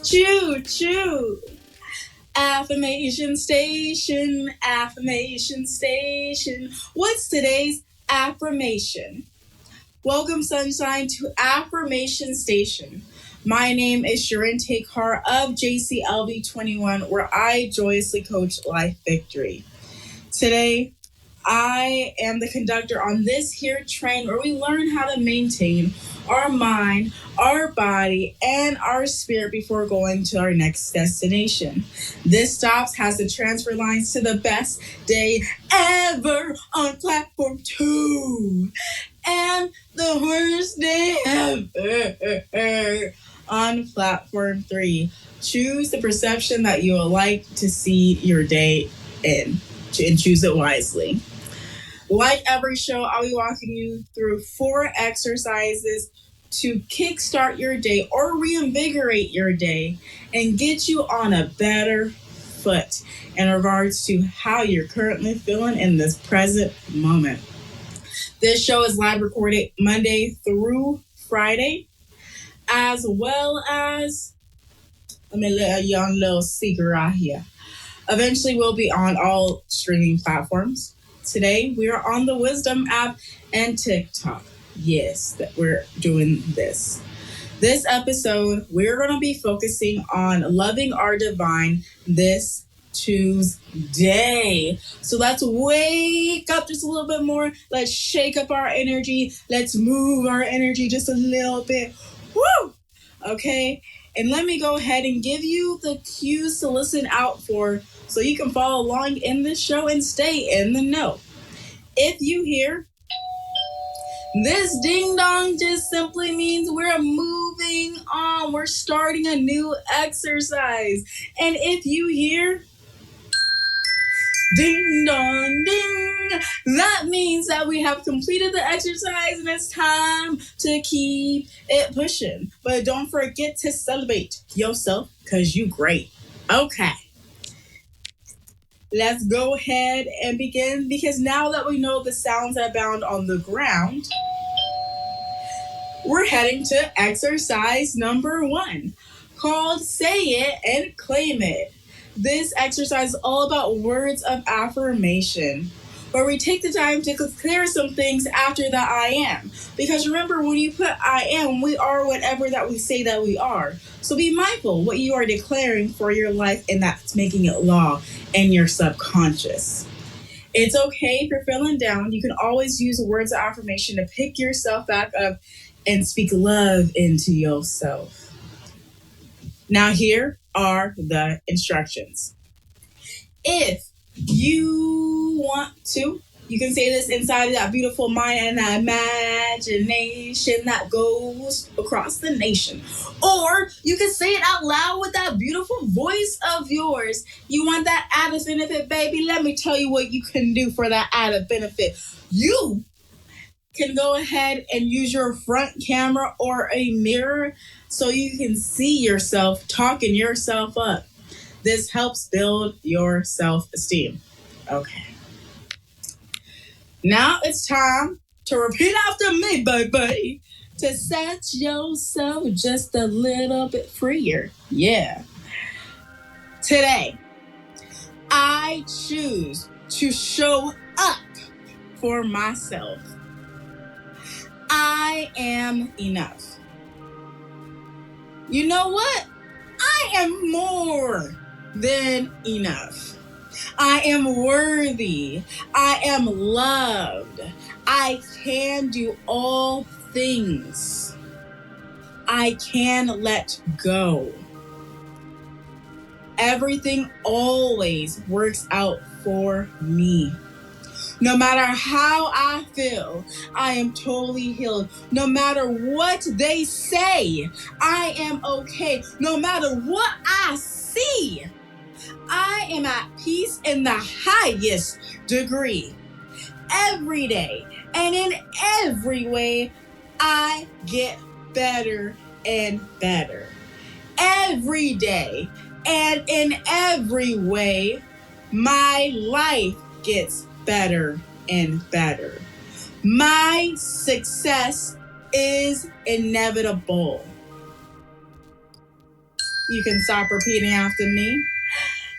Choo choo. Affirmation Station, Affirmation Station. What's today's affirmation? Welcome, sunshine, to Affirmation Station. My name is Charente Carr of JCLV21, where I joyously coach life victory. Today, I am the conductor on this here train where we learn how to maintain our mind, our body, and our spirit before going to our next destination. This stops has the transfer lines to the best day ever on platform 2 and the worst day ever on platform 3. Choose the perception that you would like to see your day in and choose it wisely. Like every show, I'll be walking you through 4 exercises to kickstart your day or reinvigorate your day and get you on a better foot in regards to how you're currently feeling in this present moment. This show is live recorded Monday through Friday, as well as, let me let a young little secret right here. Eventually, we'll be on all streaming platforms. Today, we are on the Wisdom app and TikTok. Yes, that we're doing this. This episode, we're going to be focusing on loving our divine this Tuesday. So let's wake up just a little bit more. Let's shake up our energy. Let's move our energy just a little bit. Woo! Okay. And let me go ahead and give you the cues to listen out for so you can follow along in this show and stay in the know. If you hear this ding dong, just simply means we're moving on. We're starting a new exercise. And if you hear ding dong ding, that means that we have completed the exercise and it's time to keep it pushing. But don't forget to celebrate yourself because you great. Okay. Let's go ahead and begin, because now that we know the sounds that bound on the ground, we're heading to exercise number 1, called Say It and Claim It. This exercise is all about words of affirmation, where we take the time to declare some things after the I am. Because remember, when you put I am, we are whatever that we say that we are. So be mindful what you are declaring for your life, and that's making it law in your subconscious. It's okay if you're feeling down. You can always use words of affirmation to pick yourself back up and speak love into yourself. Now, here are the instructions. If you want to, you can say this inside of that beautiful mind and that imagination that goes across the nation. Or you can say it out loud with that beautiful voice of yours. You want that added benefit, baby? Let me tell you what you can do for that added benefit. You can go ahead and use your front camera or a mirror so you can see yourself talking yourself up. This helps build your self-esteem. Okay. Now it's time to repeat after me, baby, to set yourself just a little bit freer. Yeah. Today, I choose to show up for myself. I am enough. You know what? I am more than enough. I am worthy. I am loved. I can do all things. I can let go. Everything always works out for me. No matter how I feel, I am totally healed. No matter what they say, I am okay. No matter what I see, I am at peace in the highest degree. Every day and in every way, I get better and better. Every day and in every way, my life gets better and better. My success is inevitable. You can stop repeating after me.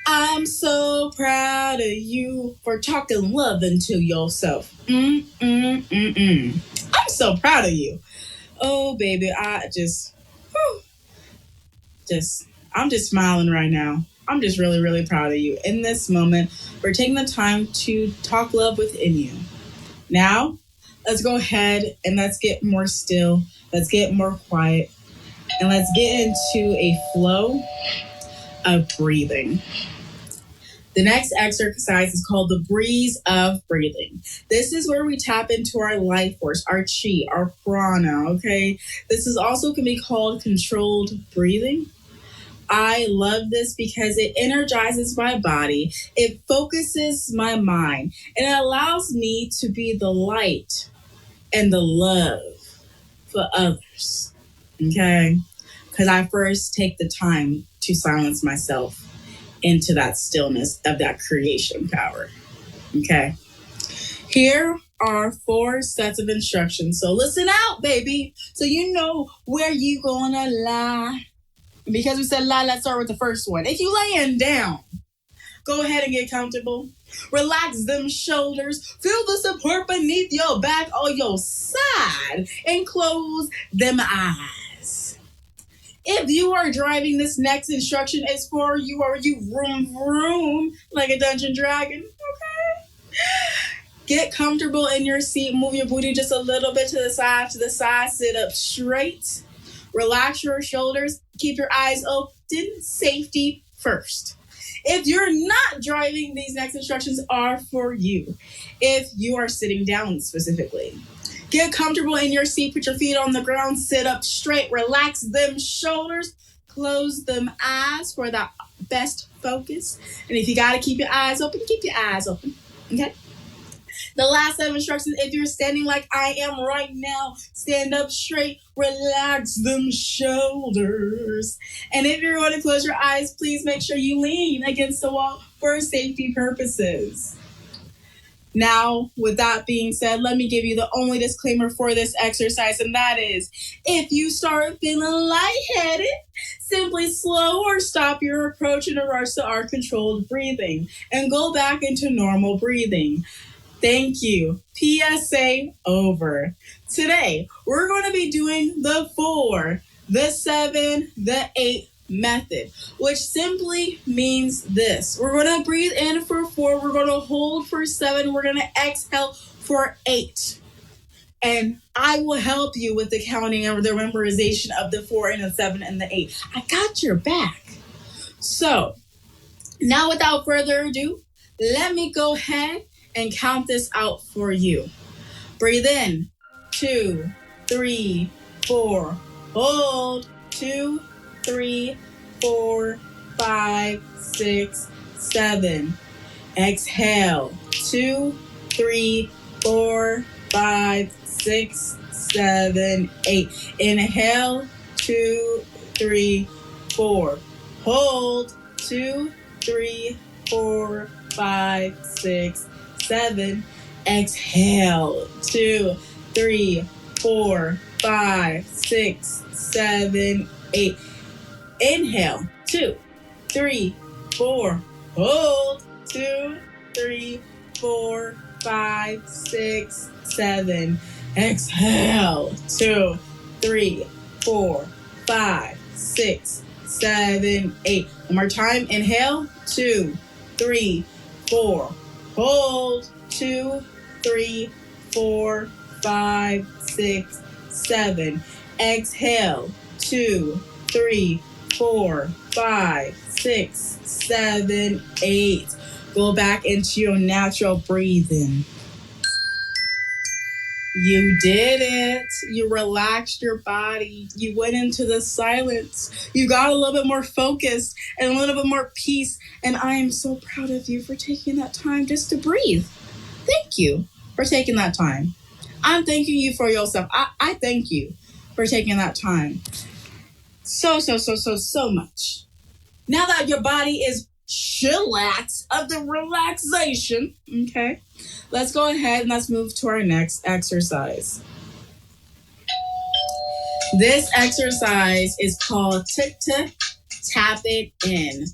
I'm so proud of you for talking love into yourself. I'm so proud of you. Oh, baby, I'm just smiling right now. I'm just really, really proud of you. In this moment, we're taking the time to talk love within you. Now, let's go ahead and let's get more still. Let's get more quiet. And let's get into a flow of breathing. The next exercise is called the breeze of breathing. This is where we tap into our life force, our chi, our prana, okay? This is also can be called controlled breathing. I love this because it energizes my body, it focuses my mind, and it allows me to be the light and the love for others, okay? Because I first take the time to silence myself into that stillness of that creation power. Okay. Here are 4 sets of instructions. So listen out, baby. So you know where you gonna lie. Because we said lie, let's start with the first one. If you laying down, go ahead and get comfortable. Relax them shoulders. Feel the support beneath your back or your side. And close them eyes. If you are driving, this next instruction is for you, or you vroom like a dungeon dragon. Okay. Get comfortable in your seat. Move your booty just a little bit to the side. Sit up straight. Relax your shoulders. Keep your eyes open. Safety first. If you're not driving, these next instructions are for you. If you are sitting down specifically, get comfortable in your seat. Put your feet on the ground. Sit up straight. Relax them shoulders. Close them eyes for the best focus. And if you got to keep your eyes open, keep your eyes open. Okay? The last set of instructions, if you're standing like I am right now, stand up straight. Relax them shoulders. And if you're going to close your eyes, please make sure you lean against the wall for safety purposes. Now, with that being said, let me give you the only disclaimer for this exercise, and that is, if you start feeling lightheaded, simply slow or stop your approach in regards to our controlled breathing and go back into normal breathing. Thank you. PSA over. Today, we're going to be doing the 4, the 7, the 8 method, which simply means this. We're going to breathe in for 4. We're going to hold for 7. We're going to exhale for 8. And I will help you with the counting or the memorization of the 4 and the 7 and the 8. I got your back. So, now without further ado, let me go ahead and count this out for you. Breathe in. 2, 3, 4. Hold. 2, 3, 4, 5, 6, 7. Exhale. 2, 3, 4, 5, 6, 7, 8. Inhale. 2, 3, 4. Hold. 2, 3, 4, 5, 6, 7. Exhale. 2, 3, 4, 5, 6, 7, 8. Inhale. 2, 3, 4. Hold. 2, 3, 4, 5, 6, 7. Exhale. 2, 3, 4, 5, 6, 7, 8. One more time. Inhale. 2, 3, 4. Hold. 2, 3, 4, 5, 6, 7. Exhale. 2, 3, 4, 5, 6, 7, 8. Go back into your natural breathing. You did it. You relaxed your body. You went into the silence. You got a little bit more focused and a little bit more peace. And I am so proud of you for taking that time just to breathe. Thank you for taking that time. I'm thanking you for yourself. I thank you for taking that time. So much. Now that your body is chillax of the relaxation, okay, let's go ahead and let's move to our next exercise. This exercise is called Tay Tae Tap it in.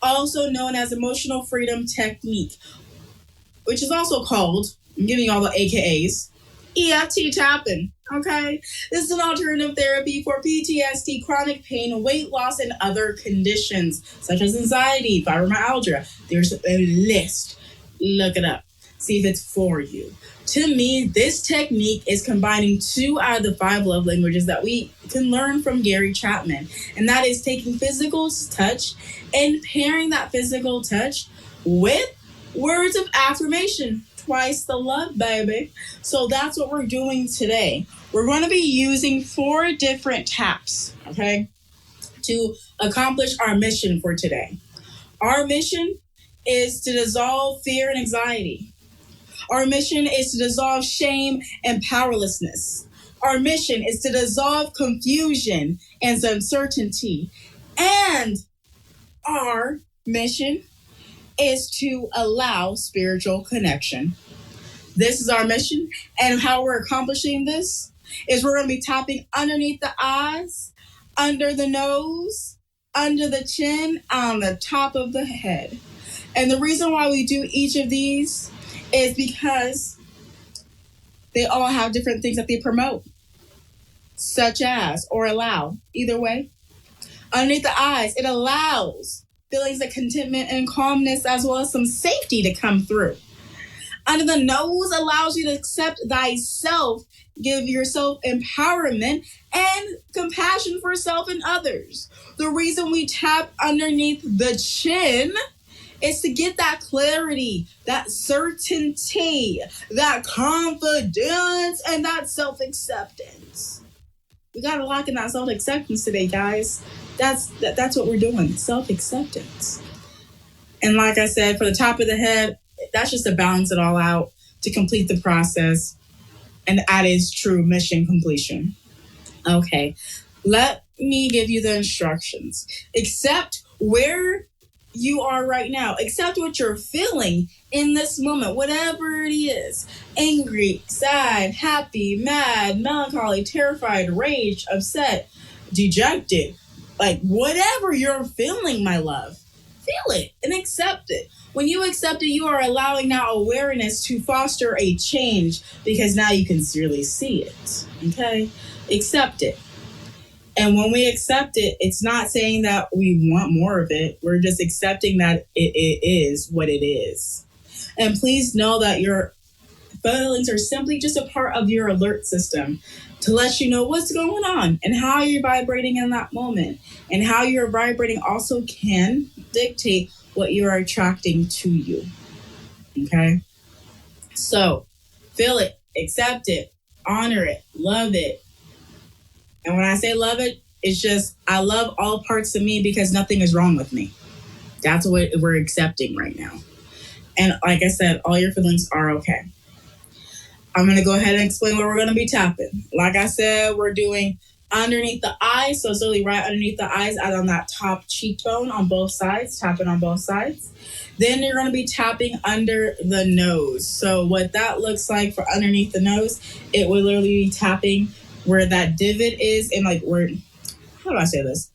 Also known as emotional freedom technique, which is also called, I'm giving you all the AKAs, EFT Tapping. Okay? This is an alternative therapy for PTSD, chronic pain, weight loss, and other conditions such as anxiety, fibromyalgia. There's a list. Look it up. See if it's for you. To me, this technique is combining 2 out of the 5 love languages that we can learn from Gary Chapman. And that is taking physical touch and pairing that physical touch with words of affirmation. Twice the love, baby. So that's what we're doing today. We're going to be using 4 different taps, okay, to accomplish our mission for today. Our mission is to dissolve fear and anxiety. Our mission is to dissolve shame and powerlessness. Our mission is to dissolve confusion and uncertainty. And our mission is to allow spiritual connection. This is our mission. And how we're accomplishing this is we're going to be tapping underneath the eyes, under the nose, under the chin, on the top of the head. And the reason why we do each of these is because they all have different things that they promote, such as, or allow, either way. Underneath the eyes, it allows feelings of contentment and calmness as well as some safety to come through. Under the nose allows you to accept thyself, give yourself empowerment and compassion for self and others. The reason we tap underneath the chin is to get that clarity, that certainty, that confidence, and that self-acceptance. We got to lock in that self-acceptance today, guys. That's what we're doing, self-acceptance. And like I said, for the top of the head, that's just to balance it all out, to complete the process. And that is true mission completion. Okay, let me give you the instructions. Accept where you are right now. Accept what you're feeling in this moment, whatever it is. Angry, sad, happy, mad, melancholy, terrified, rage, upset, dejected. Like whatever you're feeling, my love, feel it and accept it. When you accept it, you are allowing now awareness to foster a change because now you can really see it. Okay? Accept it. And when we accept it, it's not saying that we want more of it. We're just accepting that it is what it is. And please know that your feelings are simply just a part of your alert system to let you know what's going on and how you're vibrating in that moment. And how you're vibrating also can dictate what you're attracting to you. Okay? So, feel it, accept it, honor it, love it. And when I say love it, it's just, I love all parts of me because nothing is wrong with me. That's what we're accepting right now. And like I said, all your feelings are okay. I'm going to go ahead and explain what we're going to be tapping. Like I said, we're doing underneath the eyes. So it's really right underneath the eyes, out on that top cheekbone on both sides, tapping on both sides. Then you're going to be tapping under the nose. So what that looks like for underneath the nose, it will literally be tapping where that divot is and like where, how do I say this?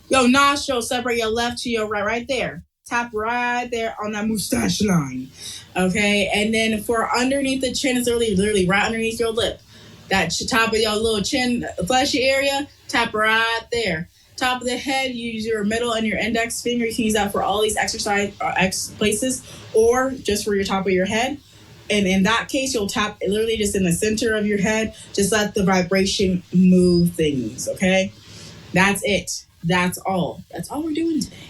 Your nostril, separate your left to your right there. Tap right there on that mustache line. Okay, and then for underneath the chin, it's literally right underneath your lip. That top of your little chin, fleshy area, tap right there. Top of the head, use your middle and your index finger. You can use that for all these exercise places or just for your top of your head. And in that case, you'll tap literally just in the center of your head. Just let the vibration move things, okay? That's it. That's all. That's all we're doing today.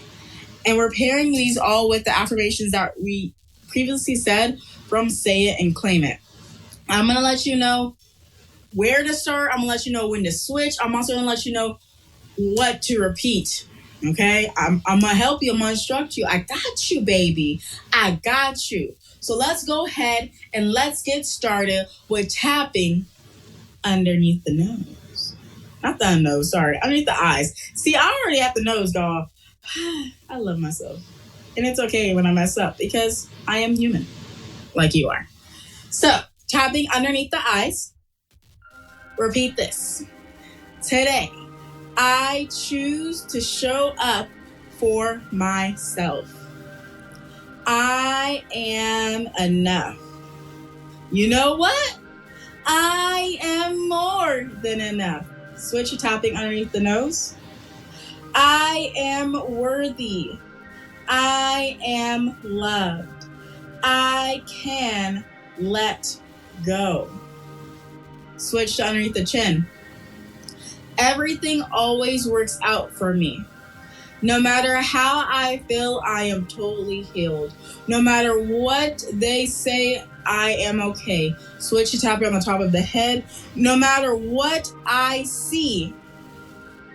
And we're pairing these all with the affirmations that we previously said from Say It and Claim It. I'm going to let you know where to start. I'm going to let you know when to switch. I'm also going to let you know what to repeat. Okay? I'm going to help you. I'm going to instruct you. I got you, baby. I got you. So let's go ahead and let's get started with tapping underneath the nose. Not the nose, sorry. Underneath the eyes. See, I already have the nose gone. I love myself. And it's okay when I mess up because I am human, like you are. So, tapping underneath the eyes. Repeat this. Today, I choose to show up for myself. I am enough. You know what? I am more than enough. Switch your tapping underneath the nose. I am worthy. I am loved. I can let go. Switch to underneath the chin. Everything always works out for me. No matter how I feel, I am totally healed. No matter what they say, I am okay. Switch to tap it on the top of the head. No matter what I see,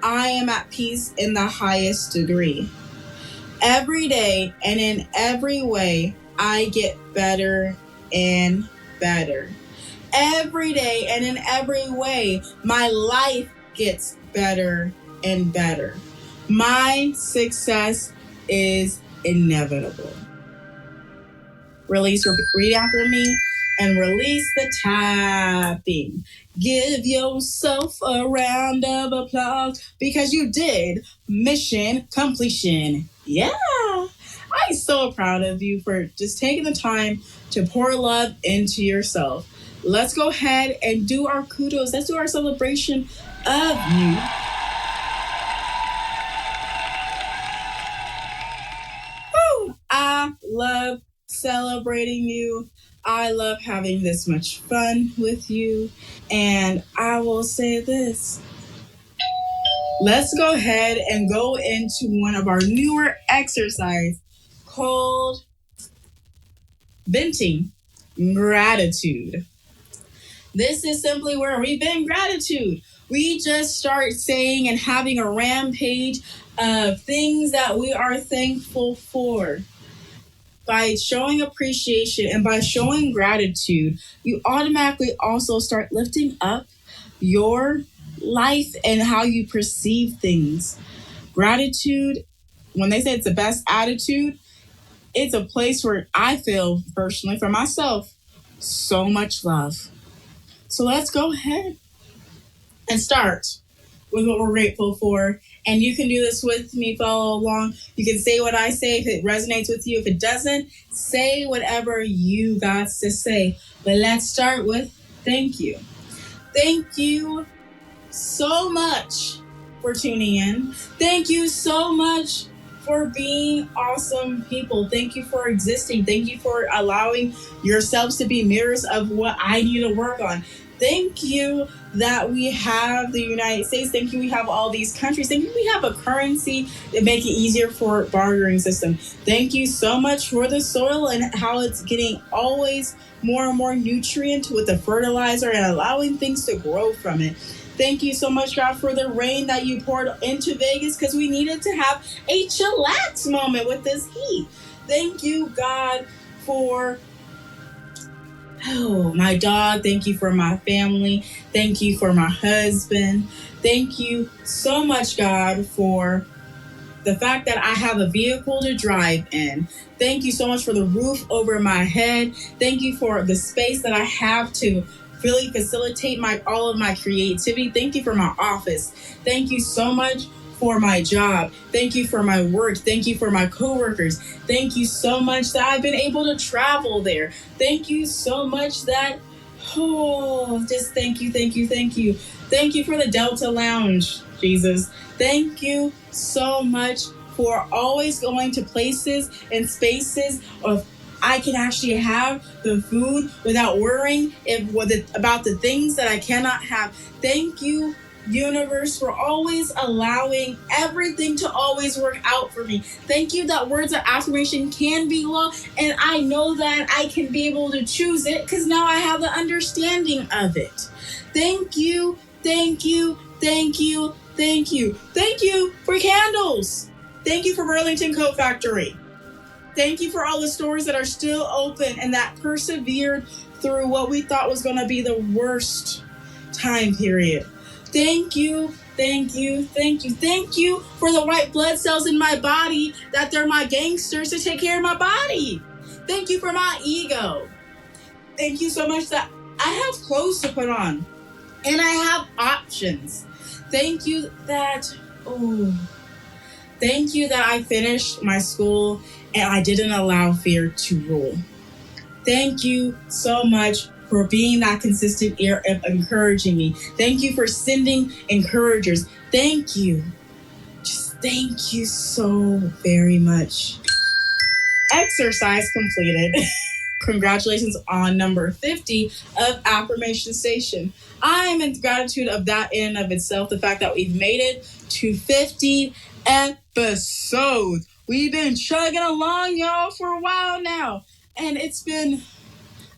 I am at peace in the highest degree. Every day and in every way, I get better and better. Every day and in every way, my life gets better and better. My success is inevitable. Release, read after me, and release the tapping. Give yourself a round of applause because you did mission completion. Yeah. I'm so proud of you for just taking the time to pour love into yourself. Let's go ahead and do our kudos. Let's do our celebration of you. Woo! I love celebrating you. I love having this much fun with you. And I will say this. Let's go ahead and go into one of our newer exercises called venting gratitude. This is simply where we vent gratitude. We just start saying and having a rampage of things that we are thankful for. By showing appreciation and by showing gratitude, you automatically also start lifting up your life and how you perceive things. Gratitude, when they say it's the best attitude, it's a place where I feel personally for myself so much love. So let's go ahead and start with what we're grateful for. And you can do this with me, follow along. You can say what I say if it resonates with you. If it doesn't, say whatever you got to say. But let's start with thank you. Thank you so much for tuning in. Thank you so much for being awesome people. Thank you for existing. Thank you for allowing yourselves to be mirrors of what I need to work on. Thank you that we have the United States. Thank you we have all these countries. Thank you we have a currency that make it easier for bartering system. Thank you so much for the soil and how it's getting always more and more nutrient with the fertilizer and allowing things to grow from it. Thank you so much, God, for the rain that you poured into Vegas because we needed to have a chillax moment with this heat. Thank you, God, for my dog. Thank you for my family. Thank you for my husband. Thank you so much, God, for the fact that I have a vehicle to drive in. Thank you so much for the roof over my head. Thank you for the space that I have to really facilitate all of my creativity. Thank you for my office. Thank you so much for my job. Thank you for my work. Thank you for my coworkers. Thank you so much that I've been able to travel there. Thank you so much that, just thank you, thank you, thank you. Thank you for the Delta Lounge, Jesus. Thank you so much for always going to places and spaces of I can actually have the food without worrying about the things that I cannot have. Thank you, universe, for always allowing everything to always work out for me. Thank you that words of affirmation can be law, and I know that I can be able to choose it because now I have the understanding of it. Thank you, thank you, thank you, thank you. Thank you for candles. Thank you for Burlington Coat Factory. Thank you for all the stores that are still open and that persevered through what we thought was going to be the worst time period. Thank you, thank you, thank you. Thank you for the white blood cells in my body that they're my gangsters to take care of my body. Thank you for my ego. Thank you so much that I have clothes to put on and I have options. Thank you that, Thank you that I finished my school and I didn't allow fear to rule. Thank you so much for being that consistent ear of encouraging me. Thank you for sending encouragers. Thank you. Just thank you so very much. Exercise completed. Congratulations on number 50 of Affirmation Station. I am in gratitude of that in and of itself, the fact that we've made it to 50 episodes. We've been chugging along, y'all, for a while now. And it's been,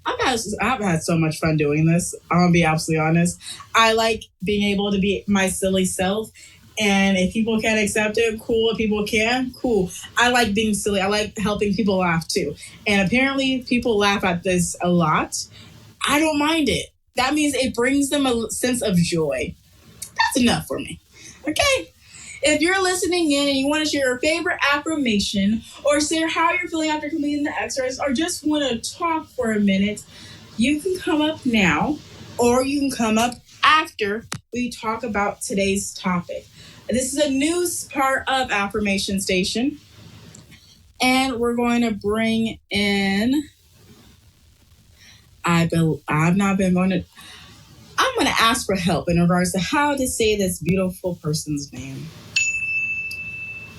I've had so much fun doing this. I'm going to be absolutely honest. I like being able to be my silly self. And if people can't accept it, cool. If people can, cool. I like being silly. I like helping people laugh too. And apparently people laugh at this a lot. I don't mind it. That means it brings them a sense of joy. That's enough for me. Okay? If you're listening in and you want to share your favorite affirmation or share how you're feeling after completing the exercise or just want to talk for a minute, you can come up now or you can come up after we talk about today's topic. This is a new part of Affirmation Station. And we're going to bring in, I'm going to ask for help in regards to how to say this beautiful person's name.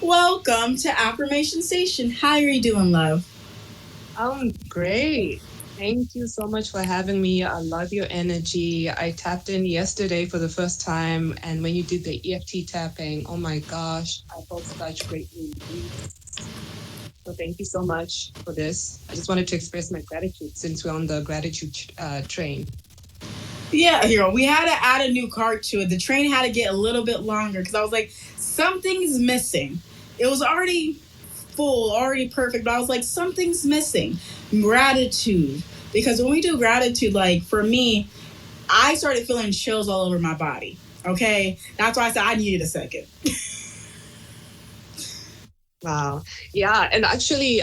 Welcome to Affirmation Station. How are you doing, love? I'm great. Thank you so much for having me. I love your energy. I tapped in yesterday for the first time, and when you did the EFT tapping, oh my gosh, I felt such great relief. So thank you so much for this. I just wanted to express my gratitude since we're on the gratitude train. Yeah, we had to add a new card to it. The train had to get a little bit longer because I was like, something's missing. It was already full, already perfect, but I was like, something's missing. Gratitude. Because when we do gratitude, like for me, I started feeling chills all over my body. Okay? That's why I said I needed a second. Wow. Yeah. And actually,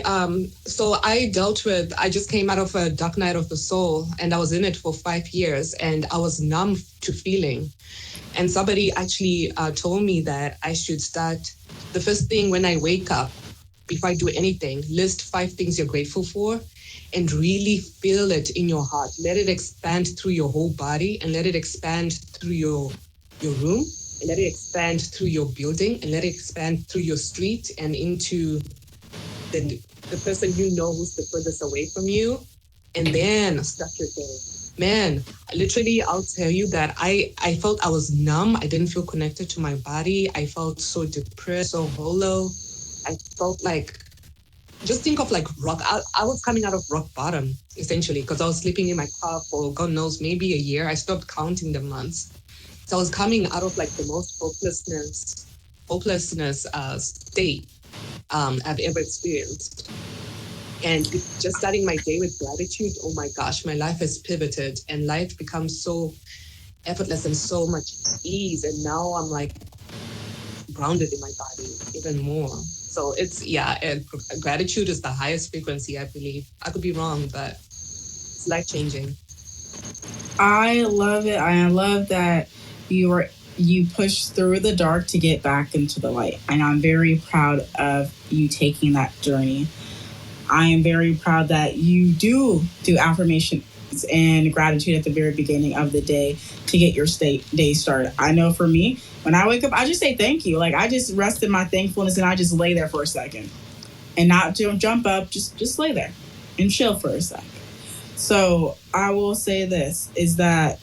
so I just came out of a dark night of the soul and I was in it for 5 years and I was numb to feeling. And somebody actually told me that I should start the first thing when I wake up, before I do anything, list 5 things you're grateful for and really feel it in your heart. Let it expand through your whole body and let it expand through your room and let it expand through your building and let it expand through your street and into the person you know who's the furthest away from you. And then start your day. Man, literally, I'll tell you that I felt I was numb. I didn't feel connected to my body. I felt so depressed, so hollow. I felt like, just think of like rock. I was coming out of rock bottom, essentially, because I was sleeping in my car for God knows, maybe a year. I stopped counting the months. So I was coming out of like the most hopelessness state I've ever experienced. And just starting my day with gratitude, oh my gosh, my life has pivoted and life becomes so effortless and so much ease. And now I'm like grounded in my body even more. So gratitude is the highest frequency, I believe. I could be wrong, but it's life-changing. I love it. I love that you pushed through the dark to get back into the light. And I'm very proud of you taking that journey. I am very proud that you do affirmations and gratitude at the very beginning of the day to get your day started. I know for me, when I wake up, I just say thank you. Like I just rest in my thankfulness and I just lay there for a second and not jump up, just lay there and chill for a sec. So I will say this is that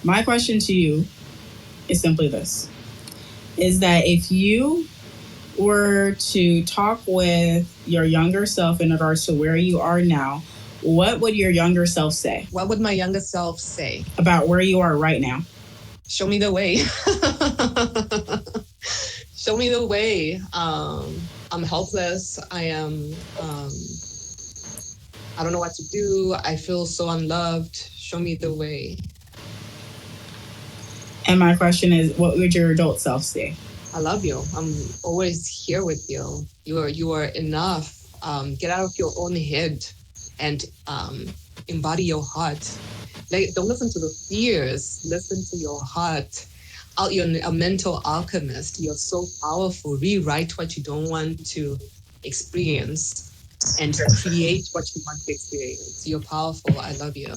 my question to you is simply this, is that if you were to talk with your younger self in regards to where you are now, what would your younger self say? What would my younger self say? About where you are right now? Show me the way. Show me the way. I'm helpless. I don't know what to do. I feel so unloved. Show me the way. And my question is, what would your adult self say? I love you. I'm always here with you. You are enough. Get out of your own head and embody your heart. Like, don't listen to the fears. Listen to your heart. you're a mental alchemist. You're so powerful. Rewrite what you don't want to experience and create what you want to experience. You're powerful. I love you.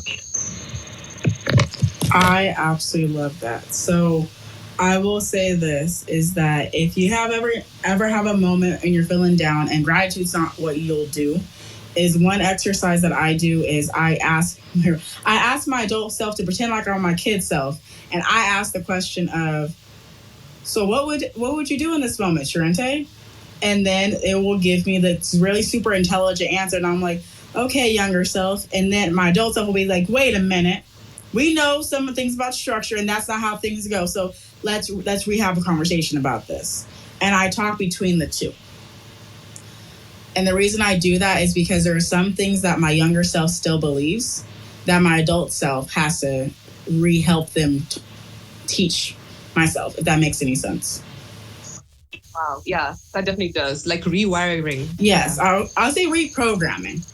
I absolutely love that. So I will say this is that if you have ever have a moment and you're feeling down and gratitude's not what you'll do, is one exercise that I do is I ask my adult self to pretend like I'm my kid self, and I ask the question of, so what would you do in this moment, Charente? And then it will give me the really super intelligent answer, and I'm like, okay, younger self. And then my adult self will be like, wait a minute, we know some things about structure, and that's not how things go. So let's have a conversation about this. And I talk between the two. And the reason I do that is because there are some things that my younger self still believes that my adult self has to help them teach myself, if that makes any sense. Wow. Yeah, that definitely does. Like rewiring. Yes, yeah. I'll say reprogramming.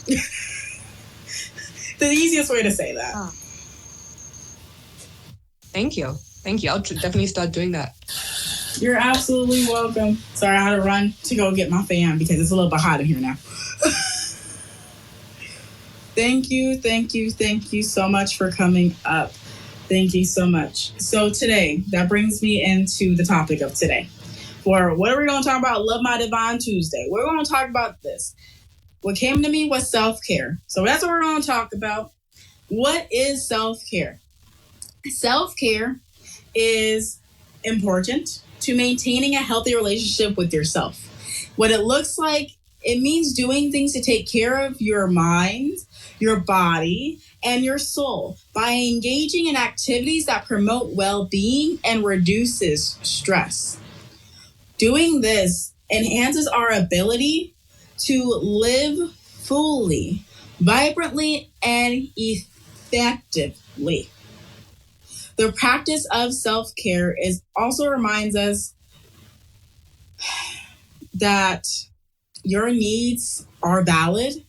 The easiest way to say that. Oh. Thank you. I'll definitely start doing that. You're absolutely welcome. Sorry, I had to run to go get my fan because it's a little bit hot in here now. Thank you so much for coming up. Thank you so much. So today, that brings me into the topic of today. For what are we going to talk about? Love My Divine Tuesday. We're going to talk about this. What came to me was self-care. So that's what we're going to talk about. What is self-care? Self-care is important to maintaining a healthy relationship with yourself. What it looks like, it means doing things to take care of your mind, your body, and your soul by engaging in activities that promote well-being and reduces stress. Doing this enhances our ability to live fully, vibrantly, and effectively. The practice of self-care also reminds us that your needs are valid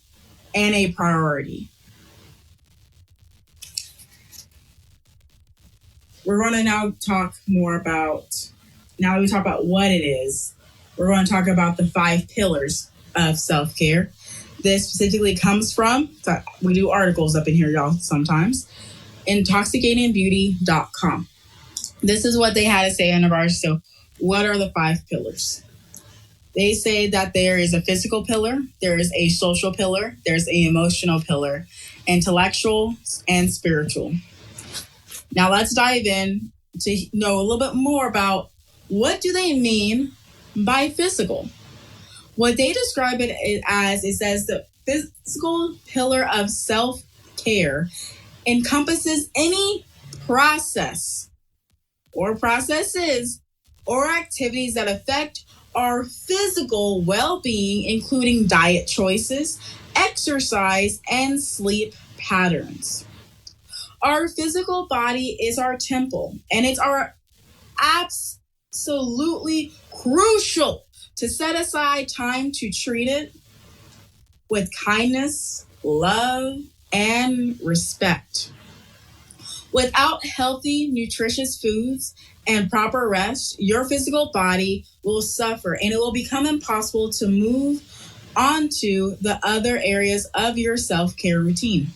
and a priority. We're going to now talk more about, now that we talk about what it is, we're going to talk about the 5 pillars of self-care. This specifically comes from, we do articles up in here, y'all, sometimes, intoxicatingbeauty.com. This is what they had to say in regards to what are the 5 pillars. They say that there is a physical pillar, there is a social pillar, there's an emotional pillar, intellectual, and spiritual. Now let's dive in to know a little bit more about what do they mean by physical. What they describe it as, it says the physical pillar of self-care encompasses any process or processes or activities that affect our physical well-being, including diet choices, exercise, and sleep patterns. Our physical body is our temple, and it's our absolutely crucial to set aside time to treat it with kindness, love, and respect. Without healthy, nutritious foods and proper rest, your physical body will suffer and it will become impossible to move on to the other areas of your self-care routine.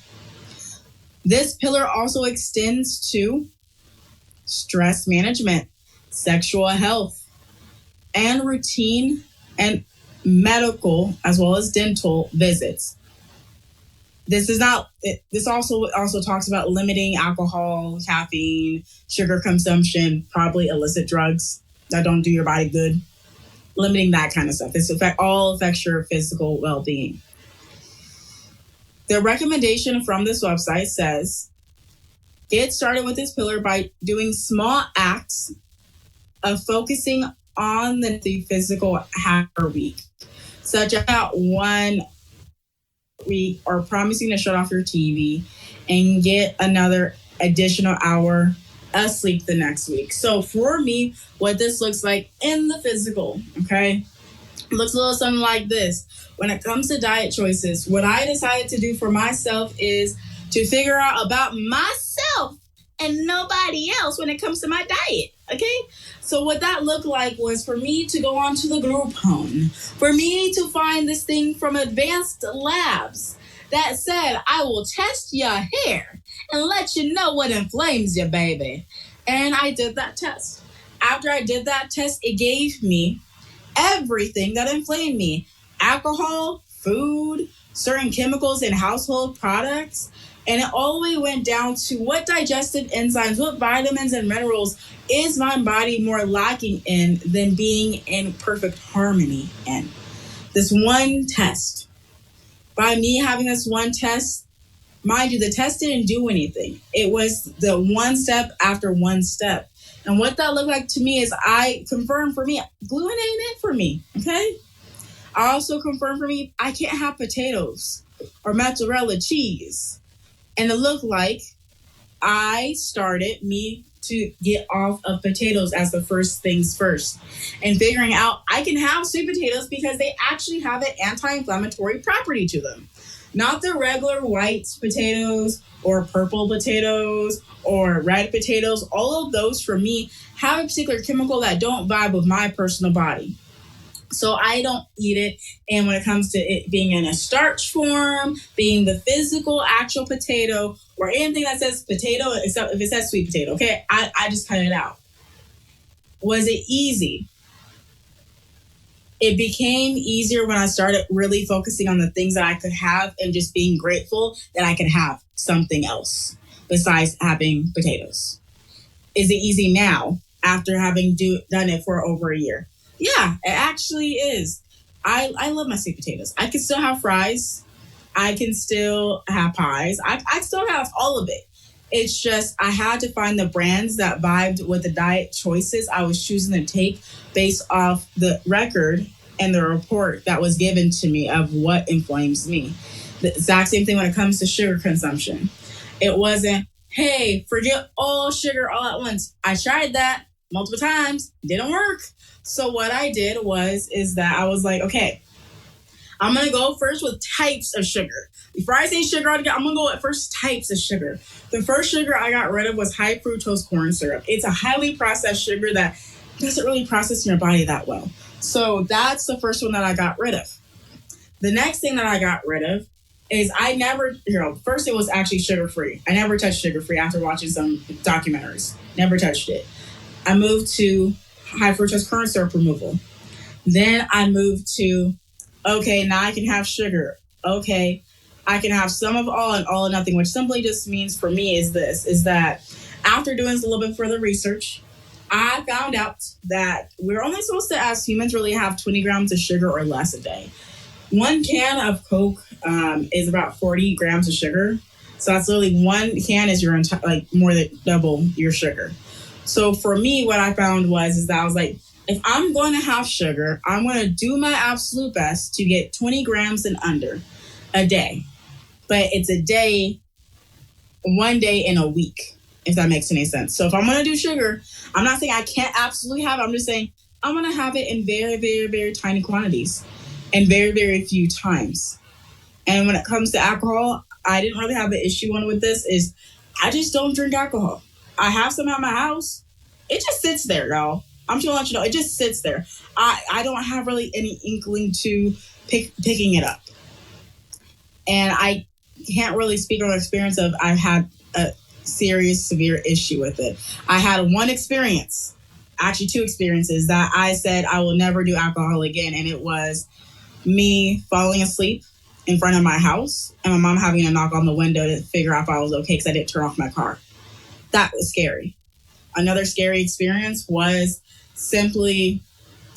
This pillar also extends to stress management, sexual health, and routine and medical as well as dental visits. This also talks about limiting alcohol, caffeine, sugar consumption, probably illicit drugs that don't do your body good. Limiting that kind of stuff. This all affects your physical well-being. The recommendation from this website says, get started with this pillar by doing small acts of focusing on the physical half per week, such as 1 week or promising to shut off your TV and get another additional hour of sleep the next week. So for me, what this looks like in the physical, okay, it looks a little something like this. When it comes to diet choices, what I decided to do for myself is to figure out about myself and nobody else when it comes to my diet. Okay? So what that looked like was for me to go onto the Groupon, for me to find this thing from Advanced Labs that said, I will test your hair and let you know what inflames you, baby. And I did that test. After I did that test, it gave me everything that inflamed me. Alcohol, food, certain chemicals in household products. And it all the way went down to what digestive enzymes, what vitamins and minerals is my body more lacking in than being in perfect harmony in. This one test. By me having this one test, mind you, the test didn't do anything. It was the one step after one step. And what that looked like to me is I confirmed for me, gluten ain't it for me, okay? I also confirmed for me, I can't have potatoes or mozzarella cheese. And it looked like I started me to get off of potatoes as the first things first. And figuring out I can have sweet potatoes because they actually have an anti-inflammatory property to them. Not the regular white potatoes or purple potatoes or red potatoes. All of those for me have a particular chemical that don't vibe with my personal body. So I don't eat it. And when it comes to it being in a starch form, being the physical actual potato, or anything that says potato, except if it says sweet potato, okay, I just cut it out. Was it easy? It became easier when I started really focusing on the things that I could have and just being grateful that I could have something else besides having potatoes. Is it easy now after having done it for over a year? Yeah, it actually is. I love my sweet potatoes. I can still have fries. I can still have pies. I still have all of it. It's just I had to find the brands that vibed with the diet choices I was choosing to take based off the record and the report that was given to me of what inflames me. The exact same thing when it comes to sugar consumption. It wasn't, hey, forget all sugar all at once. I tried that multiple times. Didn't work. So what I did is that I was like, okay, I'm going to go first with types of sugar. Before I say sugar, I'm going to go at first types of sugar. The first sugar I got rid of was high fructose corn syrup. It's a highly processed sugar that doesn't really process in your body that well. So that's the first one that I got rid of. The next thing that I got rid of is first it was actually sugar-free. I never touched sugar-free after watching some documentaries. Never touched it. I moved to high fructose corn syrup removal. Then I moved to, okay, now I can have sugar. Okay, I can have some of all and all of nothing, which simply just means for me is that after doing a little bit further research, I found out that we're only supposed to, as humans, really have 20 grams of sugar or less a day. One can of Coke is about 40 grams of sugar. So that's literally one can is your more than double your sugar. So for me, what I found is that I was like, if I'm going to have sugar, I'm going to do my absolute best to get 20 grams and under a day. But it's a day, one day in a week, if that makes any sense. So if I'm going to do sugar, I'm not saying I can't absolutely have it. I'm just saying I'm going to have it in very, very, very tiny quantities and very, very few times. And when it comes to alcohol, I didn't really have an issue with this is I just don't drink alcohol. I have some at my house. It just sits there, y'all. I'm just going to let you know. It just sits there. I don't have really any inkling to picking it up. And I can't really speak on the experience of I've had a serious, severe issue with it. I had one experience, actually two experiences, that I said I will never do alcohol again. And it was me falling asleep in front of my house and my mom having to knock on the window to figure out if I was okay because I didn't turn off my car. That was scary. Another scary experience was simply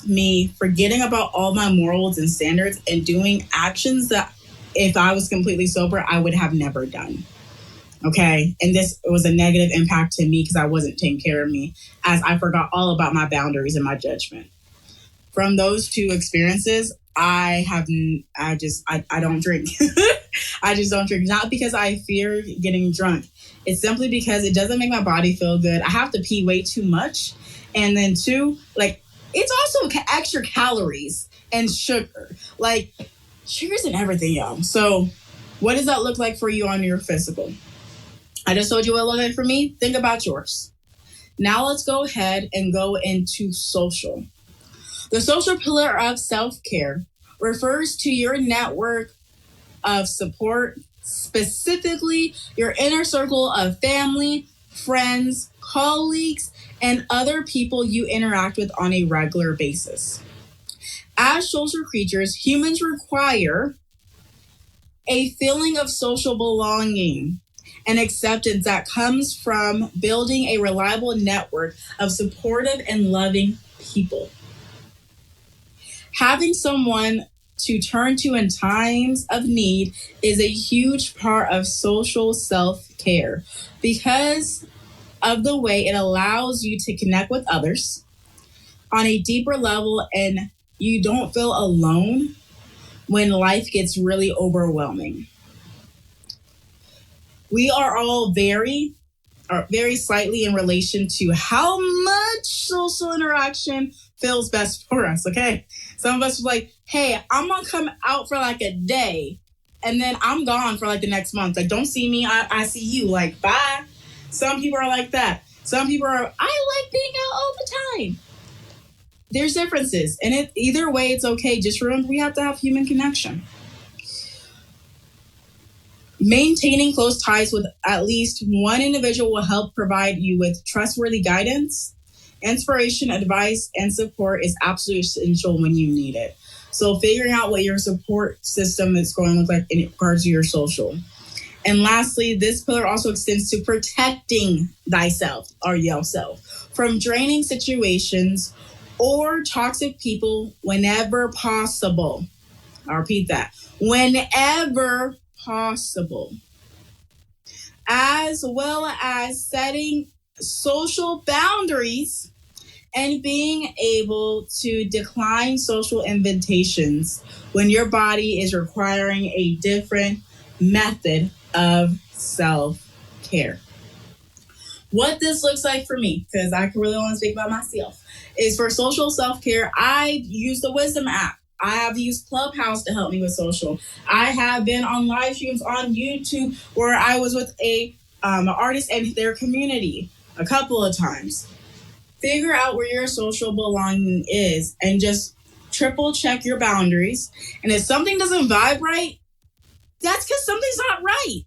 me forgetting about all my morals and standards and doing actions that if I was completely sober, I would have never done. Okay. And this was a negative impact to me because I wasn't taking care of me as I forgot all about my boundaries and my judgment. From those two experiences, I don't drink. I just don't drink. Not because I fear getting drunk. It's simply because it doesn't make my body feel good. I have to pee way too much. And then two, it's also extra calories and sugar. Sugar's in everything, y'all. So what does that look like for you on your physical? I just told you what it looked like for me. Think about yours. Now let's go ahead and go into social. The social pillar of self-care refers to your network of support, specifically your inner circle of family, friends, colleagues, and other people you interact with on a regular basis. As social creatures, humans require a feeling of social belonging and acceptance that comes from building a reliable network of supportive and loving people. Having someone to turn to in times of need is a huge part of social self-care because of the way it allows you to connect with others on a deeper level, and you don't feel alone when life gets really overwhelming. We are all very slightly in relation to how much social interaction feels best for us, okay? Some of us are like, hey, I'm gonna come out for like a day and then I'm gone for like the next month. Like, don't see me, I see you, like, bye. Some people are like that. Some people are, I like being out all the time. There's differences, and either way, it's okay. Just remember, we have to have human connection. Maintaining close ties with at least one individual will help provide you with trustworthy guidance, inspiration, advice, and support is absolutely essential when you need it. So figuring out what your support system is going to look like in regards to your social. And lastly, this pillar also extends to protecting thyself or yourself from draining situations or toxic people whenever possible. I'll repeat that. Whenever possible. As well as setting social boundaries and being able to decline social invitations when your body is requiring a different method of self-care. What this looks like for me, because I can really only speak about myself, is for social self-care, I use the Wisdom app. I have used Clubhouse to help me with social. I have been on live streams on YouTube where I was with an artist and their community a couple of times. Figure out where your social belonging is and just triple check your boundaries. And if something doesn't vibe right, that's because something's not right.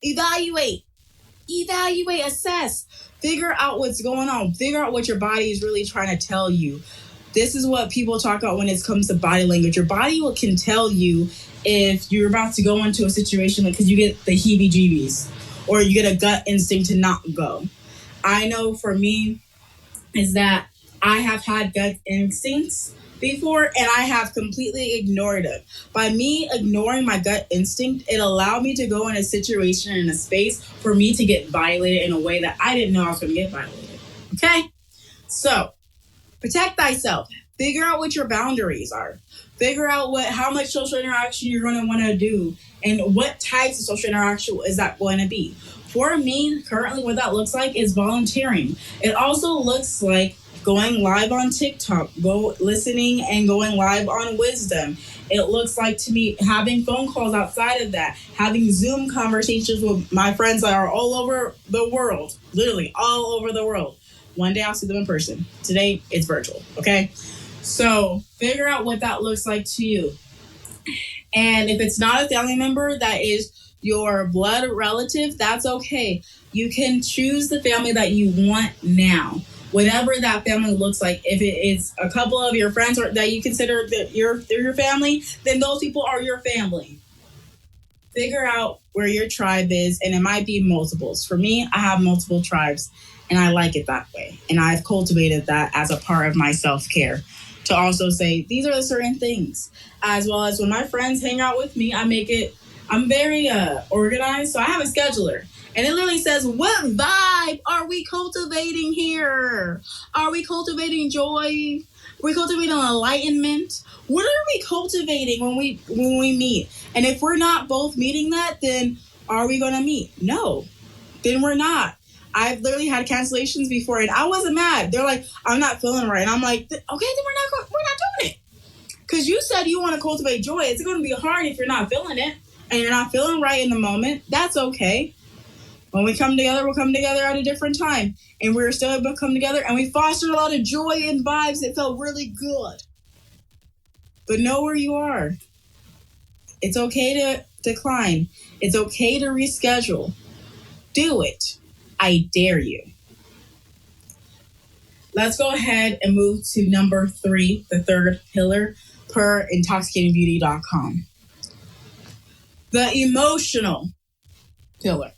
Evaluate, assess, figure out what's going on, figure out what your body is really trying to tell you. This is what people talk about when it comes to body language. Your body can tell you if you're about to go into a situation because you get the heebie-jeebies or you get a gut instinct to not go. I know for me is that I have had gut instincts before and I have completely ignored it. By me ignoring my gut instinct, it allowed me to go in a situation, in a space for me to get violated in a way that I didn't know I was going to get violated. Okay? So, protect thyself. Figure out what your boundaries are. Figure out how much social interaction you're going to want to do and what types of social interaction is that going to be. For me, currently what that looks like is volunteering. It also looks like going live on TikTok, listening and going live on Wisdom. It looks like to me having phone calls outside of that, having Zoom conversations with my friends that are all over the world, literally all over the world. One day I'll see them in person. Today it's virtual, okay? So figure out what that looks like to you. And if it's not a family member that is your blood relative, that's okay. You can choose the family that you want now. Whatever that family looks like, if it is a couple of your friends that you consider your family, then those people are your family. Figure out where your tribe is, and it might be multiples. For me, I have multiple tribes, and I like it that way. And I've cultivated that as a part of my self-care to also say, these are the certain things. As well as when my friends hang out with me, I'm very organized, so I have a scheduler. And it literally says, what vibe are we cultivating here? Are we cultivating joy? Are we cultivating enlightenment? What are we cultivating when we meet? And if we're not both meeting that, then are we going to meet? No, then we're not. I've literally had cancellations before, and I wasn't mad. They're like, I'm not feeling right. And I'm like, okay, then we're not doing it. Because you said you want to cultivate joy. It's going to be hard if you're not feeling it and you're not feeling right in the moment. That's okay. When we come together, we'll come together at a different time. And we're still able to come together, and we fostered a lot of joy and vibes. It felt really good. But know where you are. It's okay to decline. It's okay to reschedule. Do it. I dare you. Let's go ahead and move to number 3, the third pillar, per intoxicatingbeauty.com. The emotional pillar.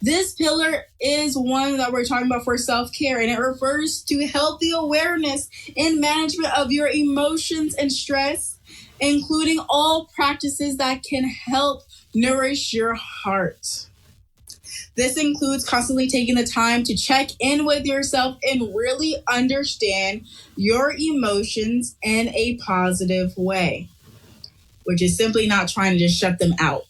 This pillar is one that we're talking about for self-care, and it refers to healthy awareness and management of your emotions and stress, including all practices that can help nourish your heart. This includes constantly taking the time to check in with yourself and really understand your emotions in a positive way, which is simply not trying to just shut them out.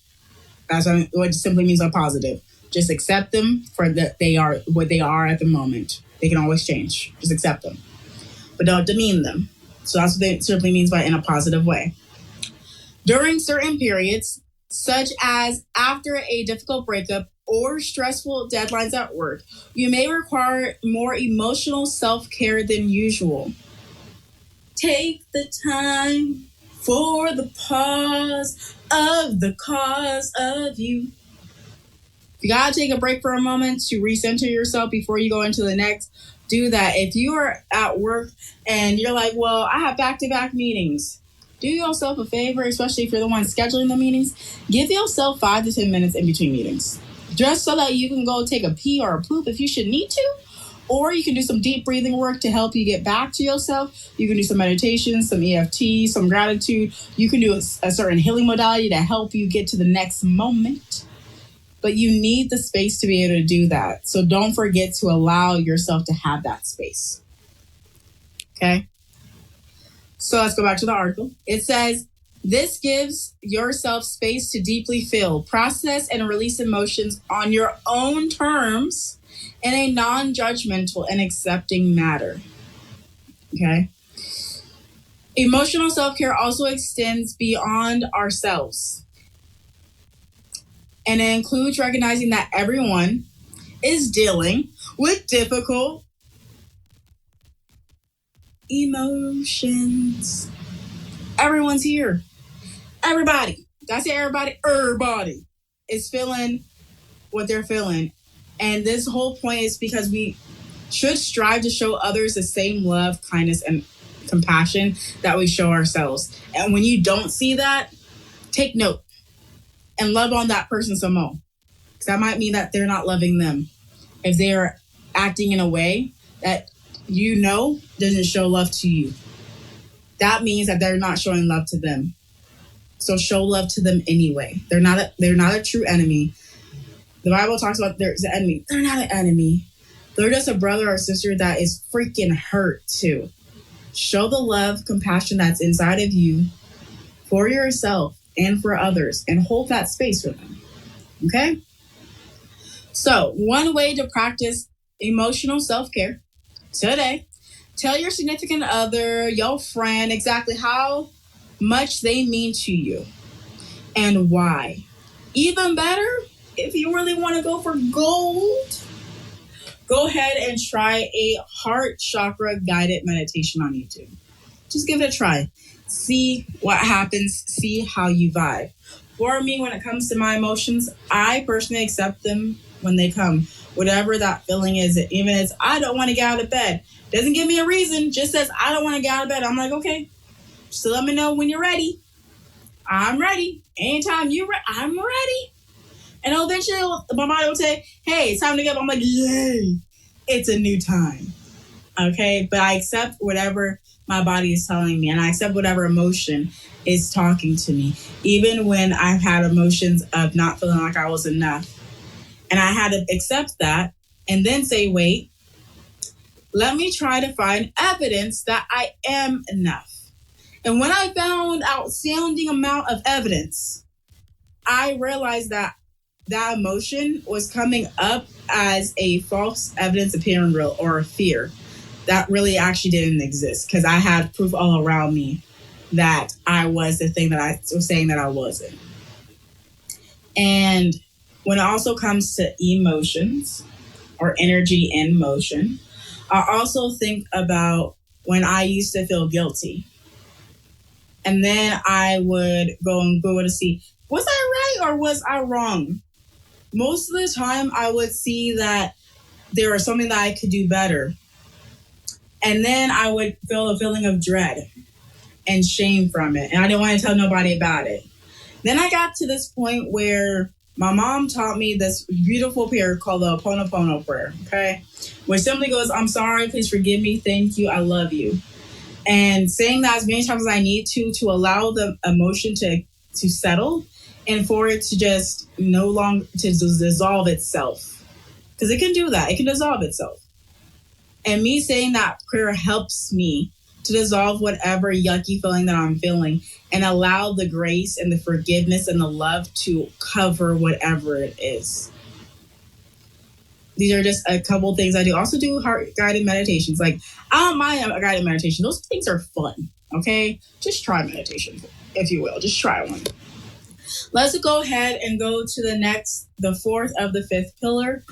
That's what it simply means by positive. Just accept them for what they are at the moment. They can always change. Just accept them. But don't demean them. So that's what it simply means by in a positive way. During certain periods, such as after a difficult breakup or stressful deadlines at work, you may require more emotional self-care than usual. Take the time for the pause of the cause of you. You gotta take a break for a moment to recenter yourself before you go into the next. Do that. If you are at work and you're like, well, I have back-to-back meetings, do yourself a favor, especially if you're the one scheduling the meetings. Give yourself 5 to 10 minutes in between meetings, just so that you can go take a pee or a poop if you should need to. Or you can do some deep breathing work to help you get back to yourself. You can do some meditation, some EFT, some gratitude. You can do a certain healing modality to help you get to the next moment. But you need the space to be able to do that. So don't forget to allow yourself to have that space. Okay? So let's go back to the article. It says, this gives yourself space to deeply feel, process, and release emotions on your own terms in a non-judgmental and accepting manner. Okay? Emotional self-care also extends beyond ourselves. And it includes recognizing that everyone is dealing with difficult emotions. Everyone's here. Everybody. Did I say everybody? Everybody is feeling what they're feeling. And this whole point is because we should strive to show others the same love, kindness, and compassion that we show ourselves. And when you don't see that, take note and love on that person some more. Because that might mean that they're not loving them. If they're acting in a way that you know doesn't show love to you, that means that they're not showing love to them. So show love to them anyway. They're not a true enemy. The Bible talks about there's an enemy. They're not an enemy. They're just a brother or sister that is freaking hurt too. Show the love, compassion that's inside of you for yourself and for others, and hold that space for them. Okay? So, one way to practice emotional self-care today, tell your significant other, your friend, exactly how much they mean to you and why. Even better, if you really want to go for gold, go ahead and try a heart chakra guided meditation on YouTube. Just give it a try. See what happens. See how you vibe. For me, when it comes to my emotions, I personally accept them when they come. Whatever that feeling is, even if it's, I don't want to get out of bed. Doesn't give me a reason, just says, I don't want to get out of bed. I'm like, okay, just let me know when you're ready. I'm ready. Anytime I'm ready. And eventually my body will say, hey, it's time to get up. I'm like, yay, it's a new time. Okay, but I accept whatever my body is telling me, and I accept whatever emotion is talking to me, even when I've had emotions of not feeling like I was enough. And I had to accept that and then say, wait, let me try to find evidence that I am enough. And when I found outstanding amount of evidence, I realized that that emotion was coming up as a false evidence appearing real, or a fear that really actually didn't exist, because I had proof all around me that I was the thing that I was saying that I wasn't. And when it also comes to emotions or energy in motion, I also think about when I used to feel guilty. And then I would go to see, was I right or was I wrong? Most of the time, I would see that there was something that I could do better. And then I would feel a feeling of dread and shame from it. And I didn't want to tell nobody about it. Then I got to this point where my mom taught me this beautiful prayer called the Ho'oponopono prayer, okay? Which simply goes, I'm sorry, please forgive me, thank you, I love you. And saying that as many times as I need to allow the emotion to settle and for it to just no longer, to dissolve itself. Because it can do that, it can dissolve itself. And me saying that prayer helps me to dissolve whatever yucky feeling that I'm feeling and allow the grace and the forgiveness and the love to cover whatever it is. These are just a couple things I do. Also do heart-guided meditations. Like, I don't mind a guided meditation. Those things are fun, okay? Just try meditation, if you will. Just try one. Let's go ahead and go to the fourth of the fifth pillar.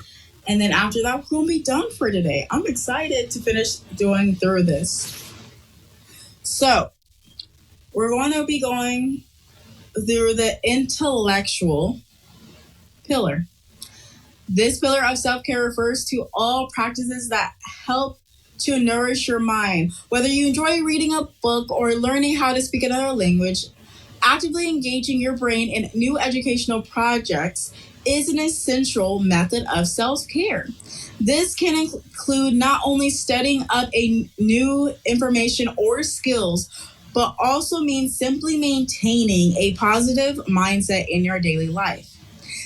And then after that, we're going to be done for today. I'm excited to finish doing through this. So, we're going to be going through the intellectual pillar. This pillar of self-care refers to all practices that help to nourish your mind. Whether you enjoy reading a book or learning how to speak another language, actively engaging your brain in new educational projects is an essential method of self-care. This can include not only studying up a new information or skills, but also means simply maintaining a positive mindset in your daily life.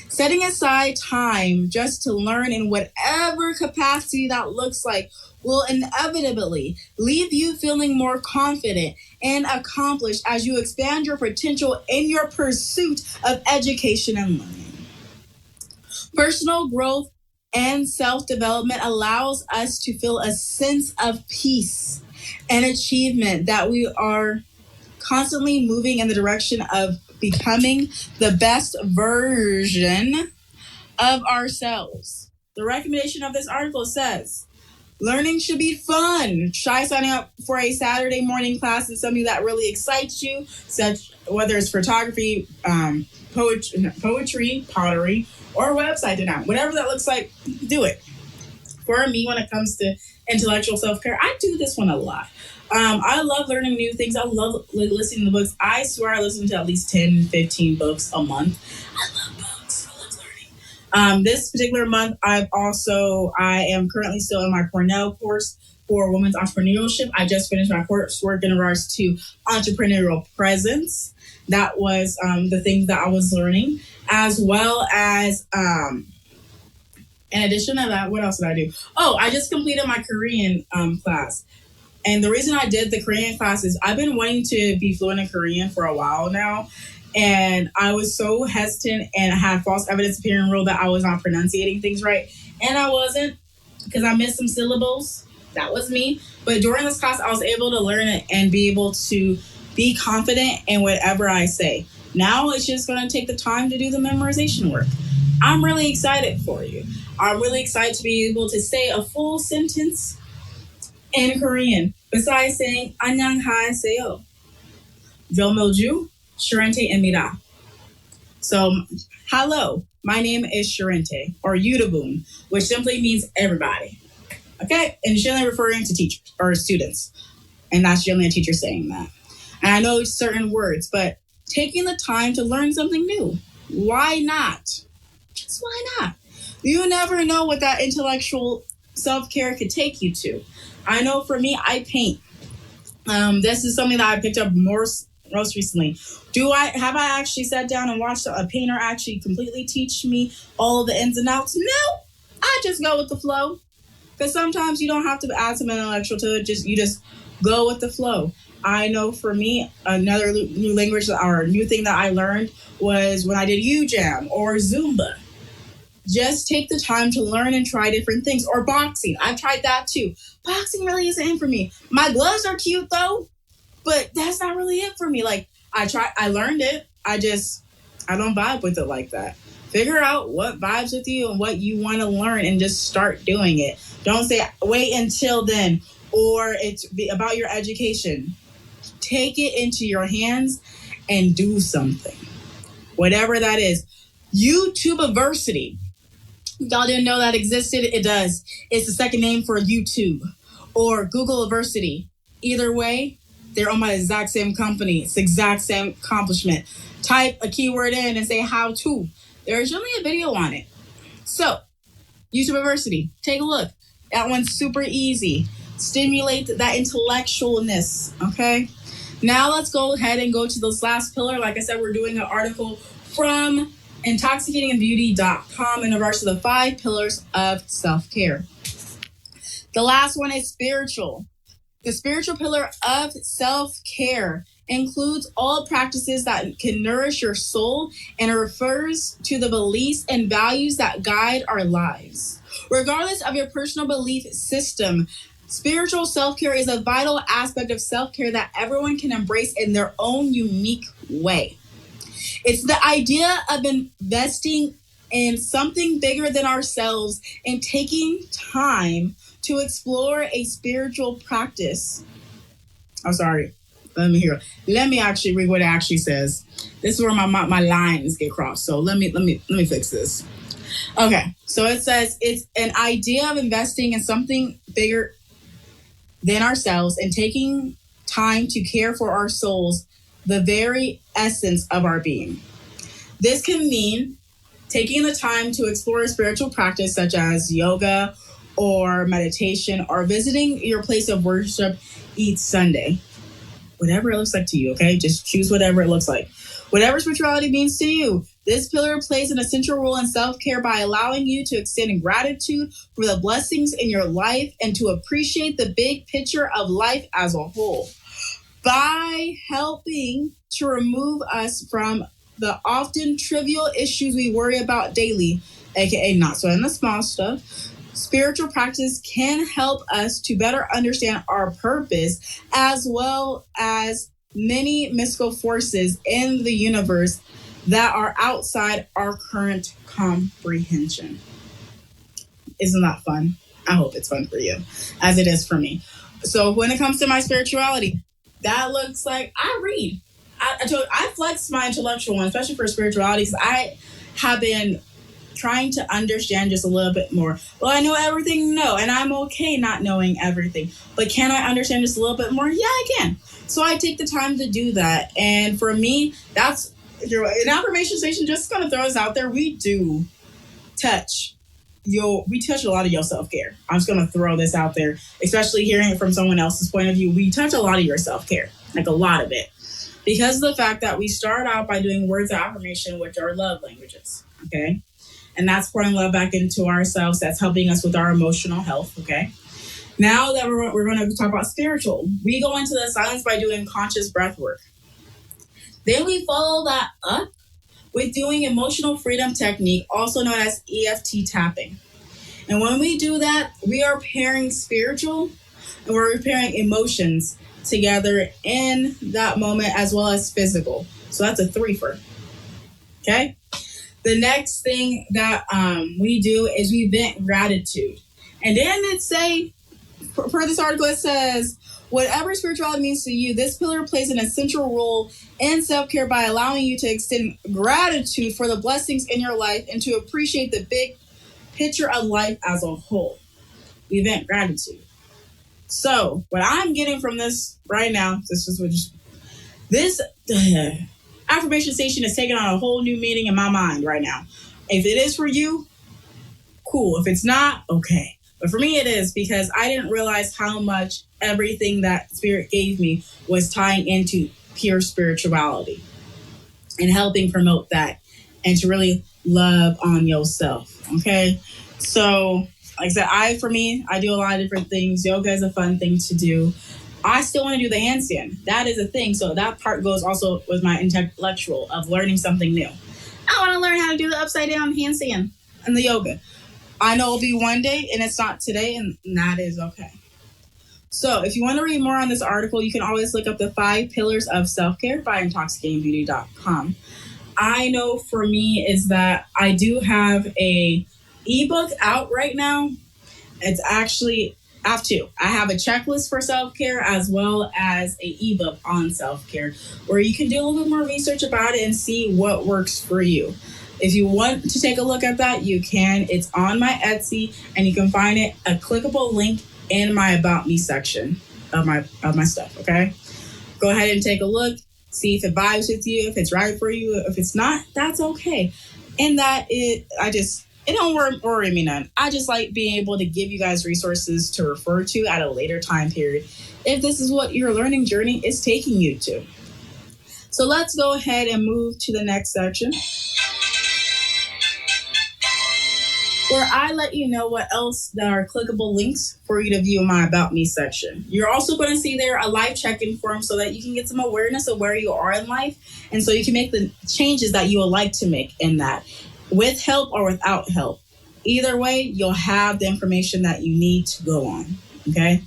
Setting aside time just to learn in whatever capacity that looks like will inevitably leave you feeling more confident and accomplished as you expand your potential in your pursuit of education and learning. Personal growth and self-development allows us to feel a sense of peace and achievement that we are constantly moving in the direction of becoming the best version of ourselves. The recommendation of this article says, learning should be fun. Try signing up for a Saturday morning class is something that really excites you, such whether it's photography, poetry, pottery, or website design. Whatever that looks like, do it. For me, when it comes to intellectual self-care, I do this one a lot. I love learning new things. I love listening to books. I swear I listen to at least 10, 15 books a month. I love books. I love learning. This particular month, I am currently still in my Cornell course for women's entrepreneurship. I just finished my coursework in regards to entrepreneurial presence. That was the things that I was learning, as well as in addition to that, what else did I do? Oh, I just completed my Korean class. And the reason I did the Korean class is I've been wanting to be fluent in Korean for a while now. And I was so hesitant and had false evidence appearing real that I was not pronunciating things right. And I wasn't, because I missed some syllables. That was me. But during this class, I was able to learn it and be able to be confident in whatever I say. Now it's just going to take the time to do the memorization work. I'm really excited for you. I'm really excited to be able to say a full sentence in Korean, besides saying 안녕하세요. Coach Charenté Carr. So, hello, my name is Charente, or Yudabun, which simply means everybody. Okay? And generally referring to teachers or students. And that's generally a teacher saying that. And I know certain words, but taking the time to learn something new. Why not? Just why not? You never know what that intellectual self-care could take you to. I know for me, I paint. This is something that I picked up most recently. Have I actually sat down and watched a painter actually completely teach me all of the ins and outs? No, I just go with the flow. Because sometimes you don't have to add some intellectual to it. You just go with the flow. I know for me, another new language or new thing that I learned was when I did U-Jam or Zumba. Just take the time to learn and try different things. Or boxing. I've tried that too. Boxing really isn't it for me. My gloves are cute though, but that's not really it for me. Like I learned it. I just I don't vibe with it like that. Figure out what vibes with you and what you want to learn and just start doing it. Don't say, wait until then, or it's about your education. Take it into your hands and do something. Whatever that is. YouTubeversity. Y'all didn't know that existed? It does. It's the second name for YouTube or Googleversity. Either way, they're owned by the exact same company. It's the exact same accomplishment. Type a keyword in and say how to. There's usually a video on it. So, YouTubeversity, take a look. That one's super easy. Stimulate that intellectualness, okay? Now let's go ahead and go to this last pillar. Like I said, we're doing an article from intoxicatingandbeauty.com in regards to the 5 pillars of self-care. The last one is spiritual. The spiritual pillar of self-care includes all practices that can nourish your soul, and it refers to the beliefs and values that guide our lives. Regardless of your personal belief system, spiritual self-care is a vital aspect of self-care that everyone can embrace in their own unique way. It's the idea of investing in something bigger than ourselves and taking time to explore a spiritual practice. I'm sorry. Let me actually read what it actually says. This is where my lines get crossed. So let me fix this. Okay. So it says it's an idea of investing in something bigger than ourselves and taking time to care for our souls, the very essence of our being. This can mean taking the time to explore a spiritual practice such as yoga or meditation or visiting your place of worship each Sunday. Whatever it looks like to you, okay? Just choose whatever it looks like. Whatever spirituality means to you, this pillar plays an essential role in self-care by allowing you to extend gratitude for the blessings in your life and to appreciate the big picture of life as a whole. By helping to remove us from the often trivial issues we worry about daily, aka not so in the small stuff, spiritual practice can help us to better understand our purpose as well as many mystical forces in the universe that are outside our current comprehension. Isn't that fun? I hope it's fun for you, as it is for me. So when it comes to my spirituality, that looks like I read. I flex my intellectual one, especially for spirituality, because I have been trying to understand just a little bit more. Well, I know everything? No, and I'm okay not knowing everything. But can I understand just a little bit more? Yeah, I can. So I take the time to do that. And for me, that's an Affirmation Station. Just going to throw us out there. We touch a lot of your self-care. I'm just going to throw this out there, especially hearing it from someone else's point of view. We touch a lot of your self-care, like a lot of it. Because of the fact that we start out by doing words of affirmation, which are love languages, okay? And that's pouring love back into ourselves. That's helping us with our emotional health, okay? Now that we're going to talk about spiritual, we go into the silence by doing conscious breath work. Then we follow that up with doing emotional freedom technique, also known as EFT tapping. And when we do that, we are pairing spiritual and we're pairing emotions together in that moment as well as physical. So that's a threefer. Okay? The next thing that we do is we vent gratitude. And then it say, per this article, it says, whatever spirituality means to you, this pillar plays an essential role in self-care by allowing you to extend gratitude for the blessings in your life and to appreciate the big picture of life as a whole. We vent gratitude. So what I'm getting from this right now, this Affirmation Station is taking on a whole new meaning in my mind right now. If it is for you, cool. If it's not, okay. But for me, it is, because I didn't realize how much everything that Spirit gave me was tying into pure spirituality and helping promote that and to really love on yourself. Okay. So like I said, I do a lot of different things. Yoga is a fun thing to do. I still want to do the handstand. That is a thing. So that part goes also with my intellectual of learning something new. I want to learn how to do the upside down handstand and the yoga. I know it'll be one day and it's not today, and that is okay. So if you want to read more on this article, you can always look up the 5 pillars of self-care by intoxicatingbeauty.com. I know for me is that I do have a ebook out right now. It's actually I have two. I have a checklist for self-care as well as a ebook on self-care where you can do a little bit more research about it and see what works for you. If you want to take a look at that, you can. It's on my Etsy and you can find it a clickable link in my About Me section of my stuff, okay? Go ahead and take a look, see if it vibes with you, if it's right for you. If it's not, that's okay. And it don't worry me none. I just like being able to give you guys resources to refer to at a later time period if this is what your learning journey is taking you to. So let's go ahead and move to the next section where I let you know what else that are clickable links for you to view in my About Me section. You're also going to see there a life check-in form so that you can get some awareness of where you are in life and so you can make the changes that you would like to make in that, with help or without help. Either way, you'll have the information that you need to go on, okay?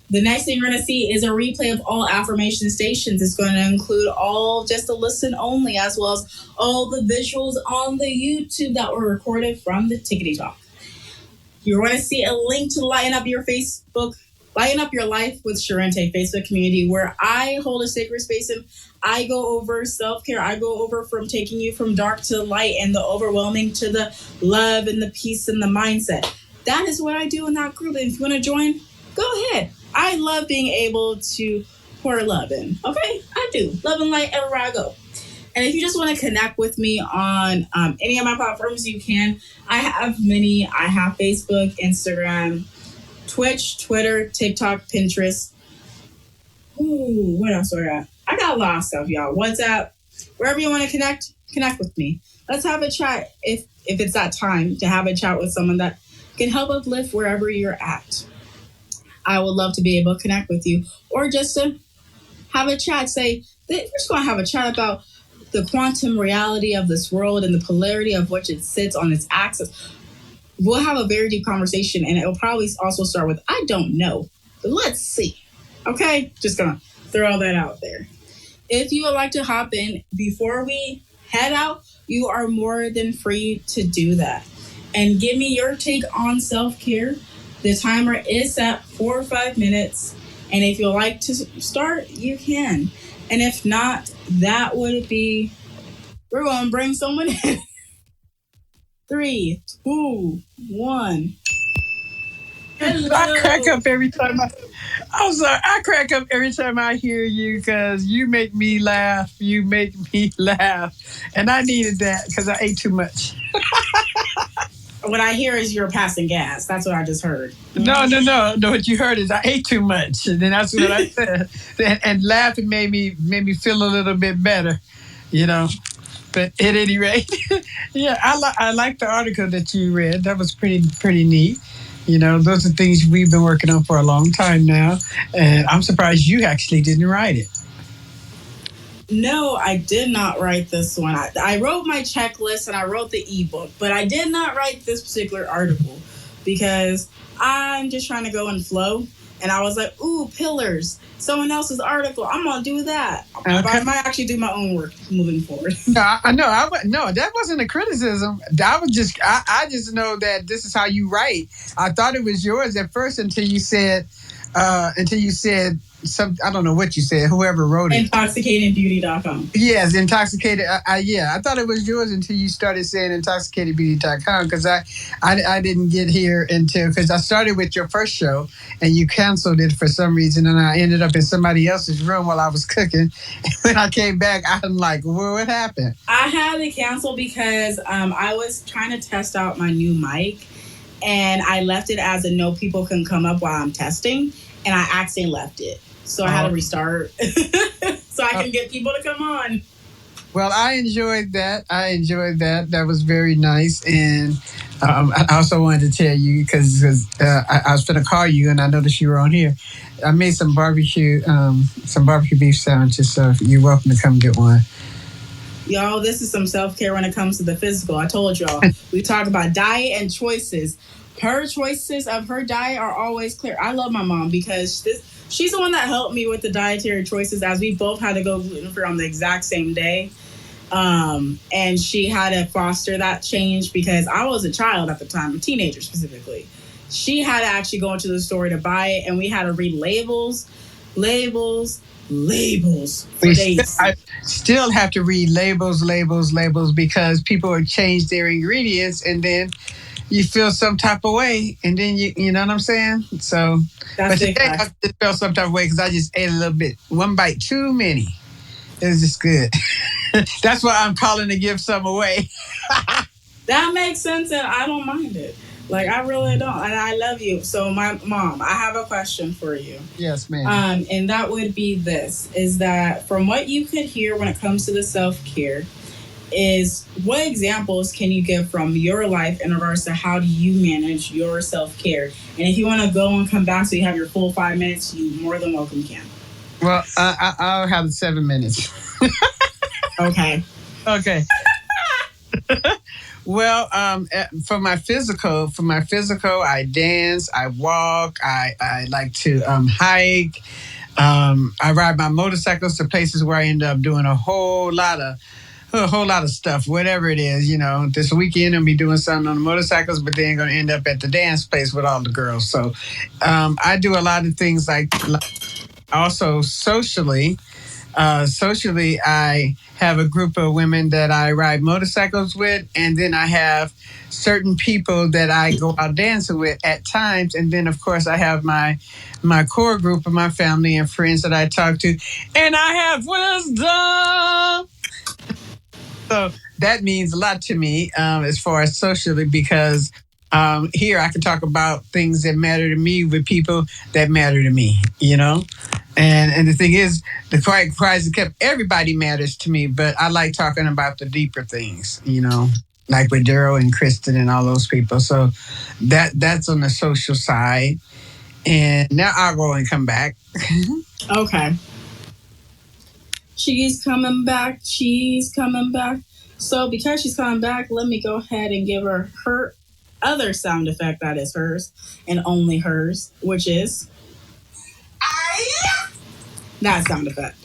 The next thing you're going to see is a replay of all affirmation stations. It's going to include all just a listen only, as well as all the visuals on the YouTube that were recorded from the Tickety Talk. You're going to see a link to Lighten Up Your Life with Charente Facebook community, where I hold a sacred space and I go over self-care. I go over from taking you from dark to light and the overwhelming to the love and the peace and the mindset. That is what I do in that group. And if you want to join, go ahead. I love being able to pour love in. Okay, I do. Love and light everywhere I go. And if you just want to connect with me on any of my platforms, you can. I have many. I have Facebook, Instagram, Twitch, Twitter, TikTok, Pinterest. Ooh, what else do I got? I got a lot of stuff, y'all. WhatsApp, wherever you want to connect with me. Let's have a chat if it's that time to have a chat with someone that can help uplift wherever you're at. I would love to be able to connect with you, or just to have a chat. Say, we're just going to have a chat about the quantum reality of this world and the polarity of which it sits on its axis. We'll have a very deep conversation, and it'll probably also start with, I don't know, but let's see. Okay? Just going to throw that out there. If you would like to hop in before we head out, you are more than free to do that. And give me your take on self-care. The timer is set for 5 minutes. And if you'd like to start, you can. And if not, that would be, we're going to bring someone in. 3, 2, 1. Hello. I crack up every time I'm sorry. I crack up every time I hear you because you make me laugh. You make me laugh. And I needed that because I ate too much. What I hear is you're passing gas. That's what I just heard. No. What you heard is I ate too much. And then that's what I said. And laughing made me feel a little bit better, But at any rate, yeah, I like the article that you read. That was pretty neat. Those are things we've been working on for a long time now. And I'm surprised you actually didn't write it. No, I did not write this one. I wrote my checklist and I wrote the ebook, but I did not write this particular article because I'm just trying to go and flow. And I was like, ooh, pillars, someone else's article. I'm going to do that. Okay. I might actually do my own work moving forward. No, that wasn't a criticism. I just know that this is how you write. I thought it was yours at first until you said some, I don't know what you said, whoever wrote it. Intoxicatedbeauty.com. Yes, Intoxicated. I thought it was yours until you started saying intoxicatedbeauty.com because I didn't get here because I started with your first show and you canceled it for some reason and I ended up in somebody else's room while I was cooking. And when I came back, I'm like, well, what happened? I had to cancel because I was trying to test out my new mic and I left it as a no people can come up while I'm testing and I accidentally left it. So I had to restart so I can get people to come on. Well, I enjoyed that. That was very nice. And I also wanted to tell you, because I was going to call you and I noticed you were on here. I made some barbecue beef sandwiches, so you're welcome to come get one. Y'all, this is some self-care when it comes to the physical. I told y'all, we talk about diet and choices. Her choices of her diet are always clear. I love my mom because She's the one that helped me with the dietary choices, as we both had to go gluten-free on the exact same day. And she had to foster that change because I was a child at the time, a teenager specifically. She had to actually go into the store to buy it, and we had to read labels for days. I still have to read labels because people would change their ingredients, and then you feel some type of way, and then you know what I'm saying? So, but today I just felt some type of way because I just ate a little bit, one bite too many. It was just good. That's why I'm calling to give some away. That makes sense, and I don't mind it. Like, I really don't, and I love you. So, my mom, I have a question for you. Yes, ma'am. And that would be this, is that from what you could hear when it comes to the self-care, is what examples can you give from your life in regards to how do you manage your self-care? And if you want to go and come back so you have your full 5 minutes, you more than welcome can. Well, I'll have 7 minutes. Okay. Well, for my physical, I dance, I walk, I like to hike. I ride my motorcycles to places where I end up doing a whole lot of stuff, whatever it is. You know, this weekend I'll be doing something on the motorcycles, but then going to end up at the dance place with all the girls. So I do a lot of things like also socially. Socially, I have a group of women that I ride motorcycles with, and then I have certain people that I go out dancing with at times, and then of course I have my core group of my family and friends that I talk to, and I have wisdom. So that means a lot to me as far as socially, because here I can talk about things that matter to me with people that matter to me, you know? And the thing is, the quiet cries kept everybody matters to me, but I like talking about the deeper things, you know, like with Daryl and Kristen and all those people. So that's on the social side. And now I'll go and come back. Okay. She's coming back. So because she's coming back, let me go ahead and give her other sound effect that is hers and only hers, which is that sound effect.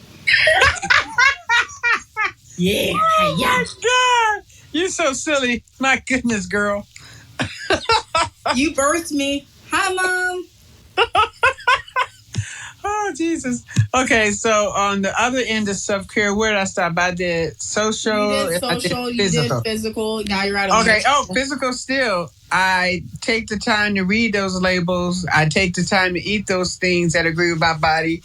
Yeah. Oh my God. You're so silly. My goodness, girl. You birthed me. Hi, Mom. Oh, Jesus. Okay, so on the other end of self-care, where did I stop? I did social. You did physical. Now you're out of physical still. I take the time to read those labels. I take the time to eat those things that agree with my body.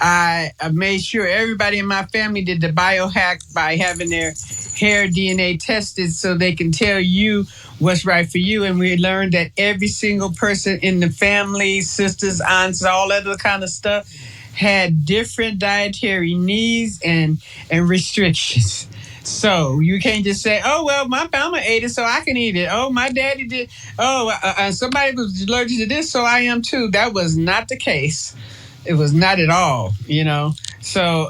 I made sure everybody in my family did the biohack by having their hair DNA tested so they can tell you what's right for you. And we learned that every single person in the family, sisters, aunts, all that other kind of stuff, had different dietary needs and restrictions. So you can't just say, oh, well, my mama ate it, so I can eat it. Oh, my daddy did. Oh, somebody was allergic to this, so I am too. That was not the case. It was not at all, you know. So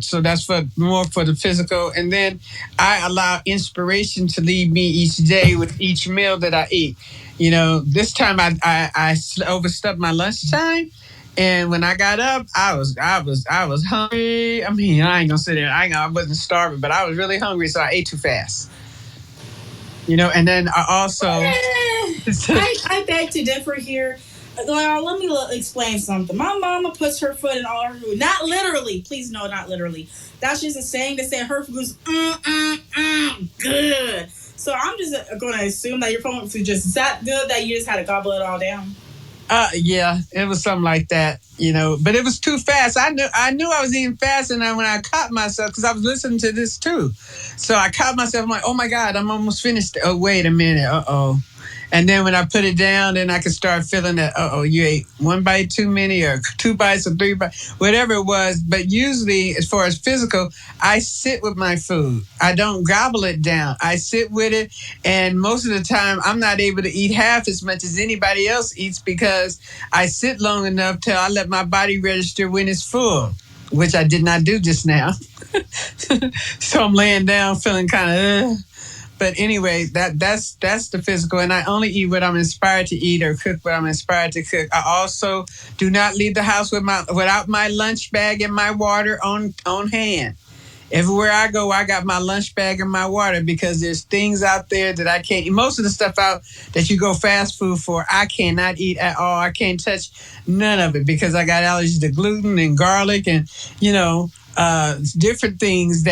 so that's more for the physical. And then I allow inspiration to lead me each day with each meal that I eat. You know, this time I overstepped my lunchtime. And when I got up, I was hungry. I mean, I ain't gonna sit there. I wasn't starving, but I was really hungry, so I ate too fast. You know, and then I also I beg to differ here. Let me explain something. My mama puts her foot in all her food. Not literally. Please no, not literally. That's just a saying to say her food is good. So I'm just going to assume that your food is just that good that you just had to gobble it all down. Yeah, it was something like that, you know, but it was too fast. I knew I was eating fast, and when I caught myself, because I was listening to this too, so I caught myself. I'm like, oh my God, I'm almost finished. Oh, wait a minute. And then when I put it down, then I could start feeling that, you ate one bite too many, or 2 bites, or 3 bites, whatever it was. But usually, as far as physical, I sit with my food. I don't gobble it down. I sit with it. And most of the time, I'm not able to eat half as much as anybody else eats because I sit long enough till I let my body register when it's full, which I did not do just now. So I'm laying down feeling kind of, But anyway, that's the physical, and I only eat what I'm inspired to eat or cook what I'm inspired to cook. I also do not leave the house without my lunch bag and my water on hand. Everywhere I go, I got my lunch bag and my water because there's things out there that I can't eat. Most of the stuff out that you go fast food for, I cannot eat at all. I can't touch none of it because I got allergies to gluten and garlic and, different things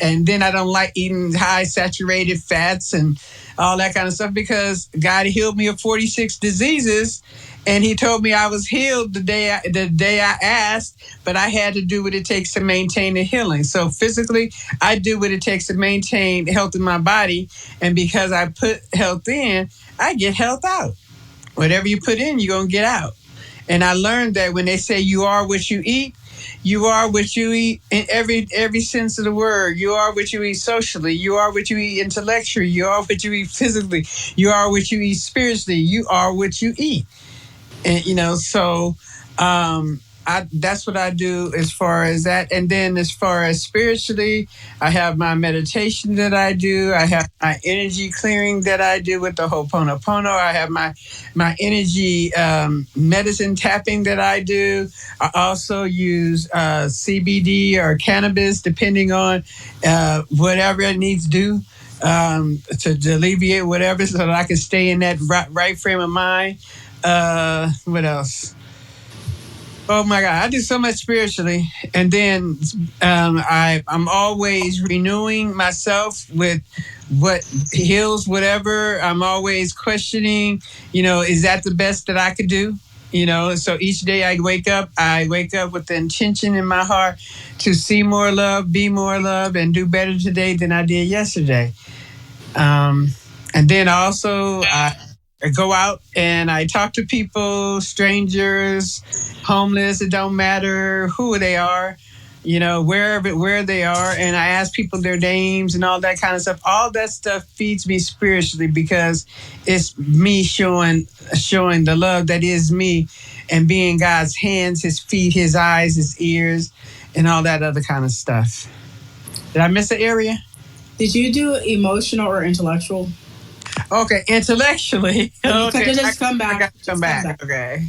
and then I don't like eating high saturated fats and all that kind of stuff because God healed me of 46 diseases. And he told me I was healed the day I asked, but I had to do what it takes to maintain the healing. So physically, I do what it takes to maintain health in my body. And because I put health in, I get health out. Whatever you put in, you're going to get out. And I learned that when they say you are what you eat, you are what you eat in every sense of the word. You are what you eat socially. You are what you eat intellectually. You are what you eat physically. You are what you eat spiritually. You are what you eat. And so that's what I do as far as that. And then as far as spiritually, I have my meditation that I do. I have my energy clearing that I do with the Ho'oponopono. I have my energy medicine tapping that I do. I also use CBD or cannabis, depending on whatever it needs to do to alleviate whatever, so that I can stay in that right frame of mind. What else? Oh my God, I do so much spiritually. And then I'm always renewing myself with what heals whatever. I'm always questioning, is that the best that I could do? So each day I wake up with the intention in my heart to see more love, be more love, and do better today than I did yesterday. And then also I go out and I talk to people, strangers, homeless. It don't matter who they are, where they are. And I ask people their names and all that kind of stuff. All that stuff feeds me spiritually because it's me showing the love that is me and being God's hands, his feet, his eyes, his ears, and all that other kind of stuff. Did I miss an area? Did you do emotional or intellectual? Okay, intellectually. Okay, just come back. I got to come back. Okay.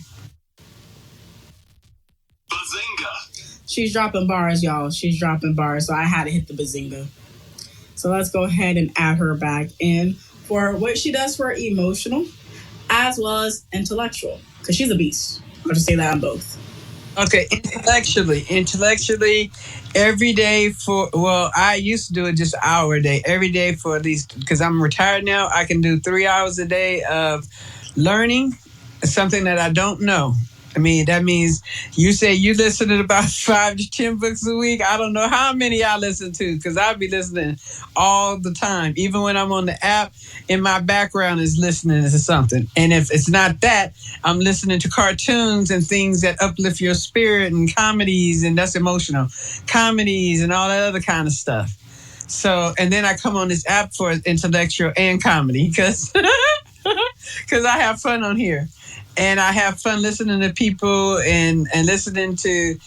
Bazinga. She's dropping bars, y'all. She's dropping bars, so I had to hit the bazinga. So let's go ahead and add her back in for what she does for emotional as well as intellectual, because she's a beast. I'll just say that on both. Okay, intellectually, every day I used to do it just an hour a day, every day for at least, because I'm retired now, I can do 3 hours a day of learning something that I don't know. I mean, that means you say you listen to about 5 to 10 books a week. I don't know how many I listen to because I'll be listening all the time. Even when I'm on the app, in my background is listening to something. And if it's not that, I'm listening to cartoons and things that uplift your spirit and comedies, and that's emotional. Comedies and all that other kind of stuff. So, and then I come on this app for intellectual and comedy because I have fun on here. And I have fun listening to people and listening to,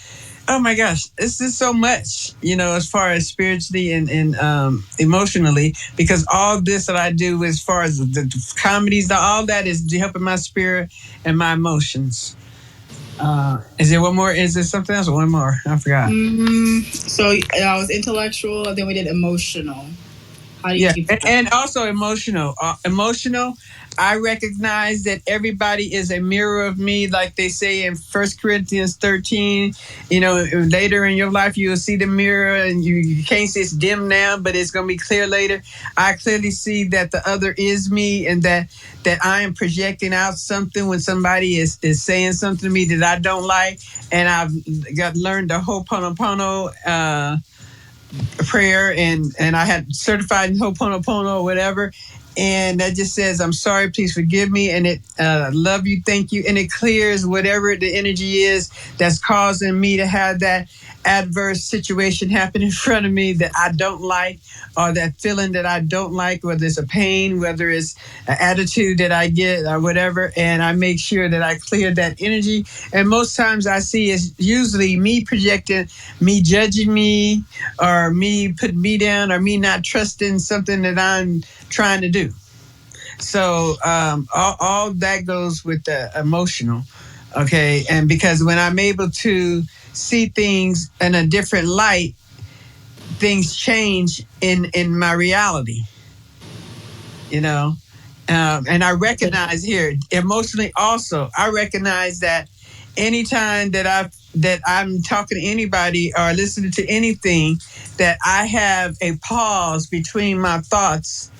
oh my gosh, it's just so much, as far as spiritually and emotionally, because all this that I do as far as the comedies, all that is helping my spirit and my emotions. Is there one more? Is there something else? One more? I forgot. So I was intellectual, and then we did emotional. How do you keep that? And also emotional. I recognize that everybody is a mirror of me, like they say in 1 Corinthians 13. Later in your life, you will see the mirror, and you can't see it's dim now, but it's going to be clear later. I clearly see that the other is me, and that I am projecting out something when somebody is saying something to me that I don't like, and I've learned the Ho'oponopono prayer, and I had certified in Ho'oponopono or whatever. And that just says, I'm sorry, please forgive me. And it, love you, thank you. And it clears whatever the energy is that's causing me to have that adverse situation happen in front of me that I don't like, or that feeling that I don't like, whether it's a pain, whether it's an attitude that I get or whatever. And I make sure that I clear that energy. And most times I see it's usually me projecting, me judging me, or me putting me down, or me not trusting something that I'm trying to do. So all that goes with the emotional, okay? And because when I'm able to see things in a different light, things change in my reality, you know? And I recognize here emotionally also, I recognize that anytime that I'm talking to anybody or listening to anything, that I have a pause between my thoughts.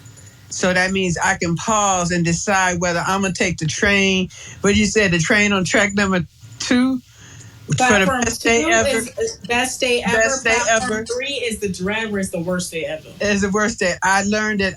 So that means I can pause and decide whether I'm going to take the train. What you said, the train on track number 2 for the best day ever. Is best day ever. Best day Platform ever. 3 is the dread, where it's the worst day ever. It's the worst day. I learned that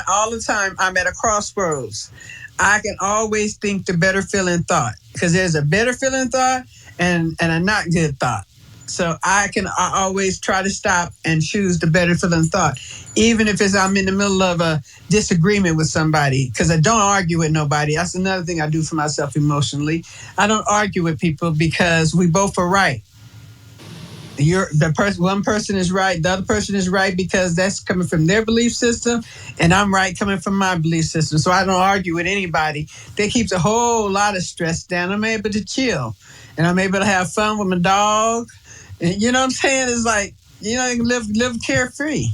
all the time I'm at a crossroads. I can always think the better feeling thought, because there's a better feeling thought and a not good thought. So I always try to stop and choose the better feeling thought, even if I'm in the middle of a disagreement with somebody, because I don't argue with nobody. That's another thing I do for myself emotionally. I don't argue with people because we both are right. One person is right, the other person is right, because that's coming from their belief system, and I'm right coming from my belief system. So I don't argue with anybody. That keeps a whole lot of stress down. I'm able to chill, and I'm able to have fun with my dog. And you know what I'm saying? It's like, live carefree.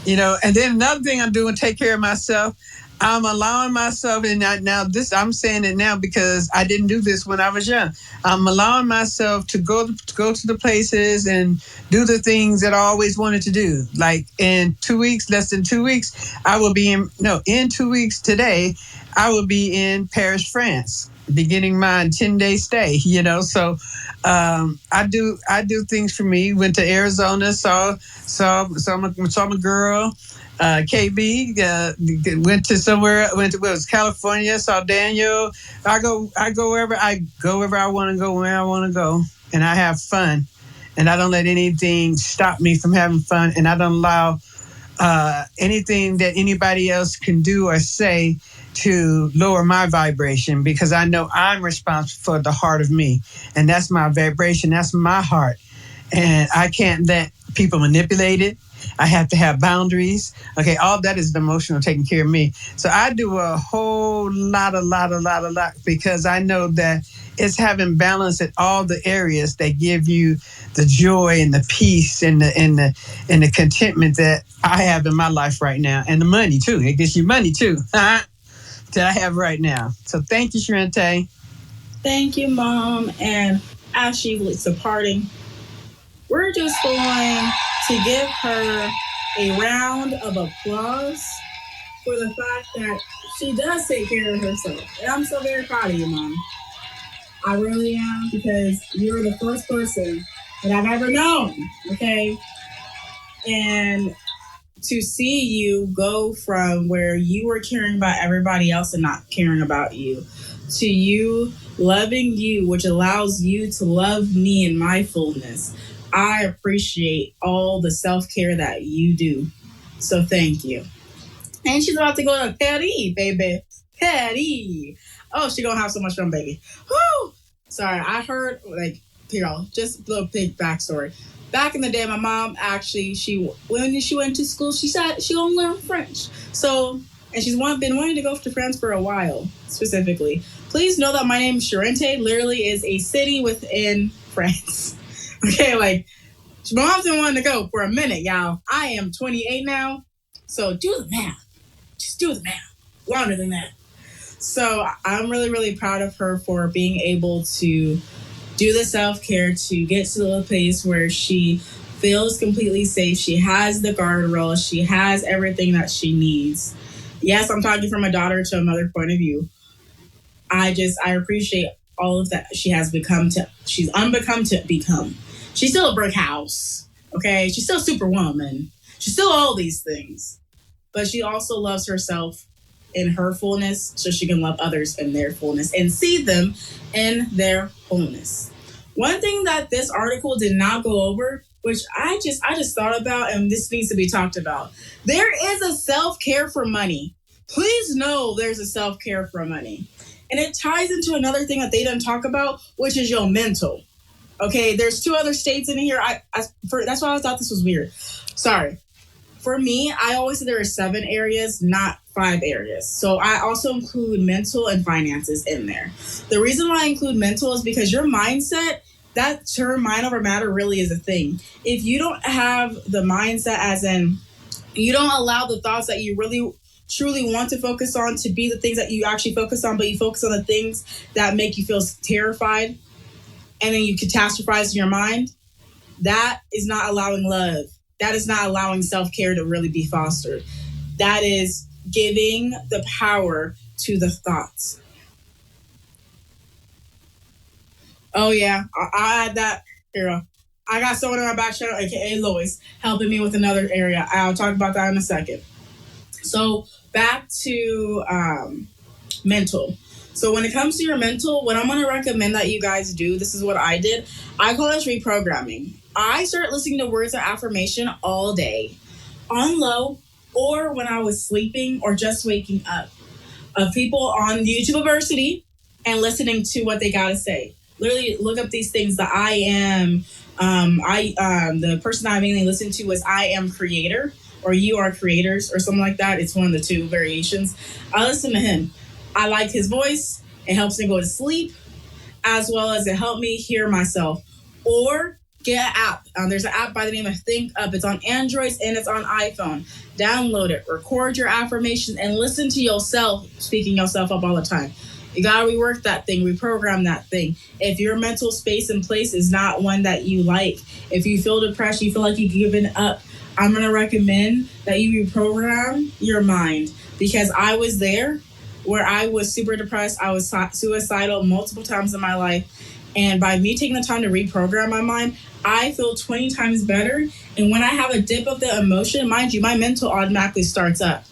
And then another thing I'm doing, take care of myself. I'm allowing myself, and I'm saying it now because I didn't do this when I was young. I'm allowing myself to go to the places and do the things that I always wanted to do. Like in 2 weeks, less than 2 weeks, in 2 weeks today, I will be in Paris, France, beginning my 10-day stay. So I do things for me. Went to Arizona, saw my girl. KB went to somewhere. California. Saw Daniel. I go wherever I want to go, where I want to go, and I have fun. And I don't let anything stop me from having fun. And I don't allow anything that anybody else can do or say to lower my vibration, because I know I'm responsible for the heart of me, and that's my vibration. That's my heart, and I can't let people manipulate it. I have to have boundaries. Okay, all that is the emotional taking care of me. So I do a whole lot, because I know that it's having balance in all the areas that give you the joy and the peace and the contentment that I have in my life right now, and the money too. It gives you money too that I have right now. So thank you, Charente. Thank you, Mom. And as she's departing, we're just going to give her a round of applause for the fact that she does take care of herself. And I'm so very proud of you, Mom. I really am, because you're the first person that I've ever known, okay? And to see you go from where you were caring about everybody else and not caring about you, to you loving you, which allows you to love me in my fullness. I appreciate all the self-care that you do. So thank you. And she's about to go to Paris, baby. Paris. Oh, she's going to have so much fun, baby. Woo! Sorry, I heard, just a little big backstory. Back in the day, my mom actually, when she went to school, she said she only learned French. So, and she's been wanting to go to France for a while, specifically. Please know that my name, Charente, literally is a city within France. Okay, my mom's been wanting to go for a minute, y'all. I am 28 now, so do the math. Just do the math. Longer than that. So I'm really, really proud of her for being able to do the self-care, to get to the place where she feels completely safe. She has the guardrails. She has everything that she needs. Yes, I'm talking from a daughter to a mother point of view. I appreciate all of that she's unbecome to become. She's still a brick house, okay? She's still Superwoman. She's still all these things. but she also loves herself in her fullness so she can love others in their fullness and see them in their wholeness. One thing that this article did not go over, which I just thought about, and this needs to be talked about. There is a self-care for money. Please know there's a self-care for money. And it ties into another thing that they didn't talk about, which is your mental. Okay, there's 2 other states in here. That's why I thought this was weird. Sorry. For me, I always say there are 7 areas, not 5 areas. So I also include mental and finances in there. The reason why I include mental is because your mindset, that term mind over matter really is a thing. If you don't have the mindset as in, you don't allow the thoughts that you really truly want to focus on to be the things that you actually focus on, but you focus on the things that make you feel terrified, and then you catastrophize in your mind, that is not allowing love. That is not allowing self-care to really be fostered. That is giving the power to the thoughts. Oh, yeah. I had that. Here, I got someone in my back channel, a.k.a. Loyce, helping me with another area. I'll talk about that in a second. So back to mental. So when it comes to your mental, what I'm going to recommend that you guys do, this is what I did. I call this reprogramming. I started listening to Words of Affirmation all day on low or when I was sleeping or just waking up, of people on YouTube University and listening to what they got to say. Literally look up these things. The I am, the person I mainly listened to was I am creator, or you are creators, or something like that. It's one of the 2 variations. I listen to him. I like his voice. It helps me go to sleep, as well as it helped me hear myself. Or get an app. There's an app by the name of Think Up. It's on Androids and it's on iPhone. Download it. Record your affirmations and listen to yourself speaking yourself up all the time. You gotta rework that thing, reprogram that thing. If your mental space and place is not one that you like, if you feel depressed, you feel like you've given up, I'm gonna recommend that you reprogram your mind, because I was there where I was super depressed. I was suicidal multiple times in my life. And by me taking the time to reprogram my mind, I feel 20 times better. And when I have a dip of the emotion, mind you, my mental automatically starts up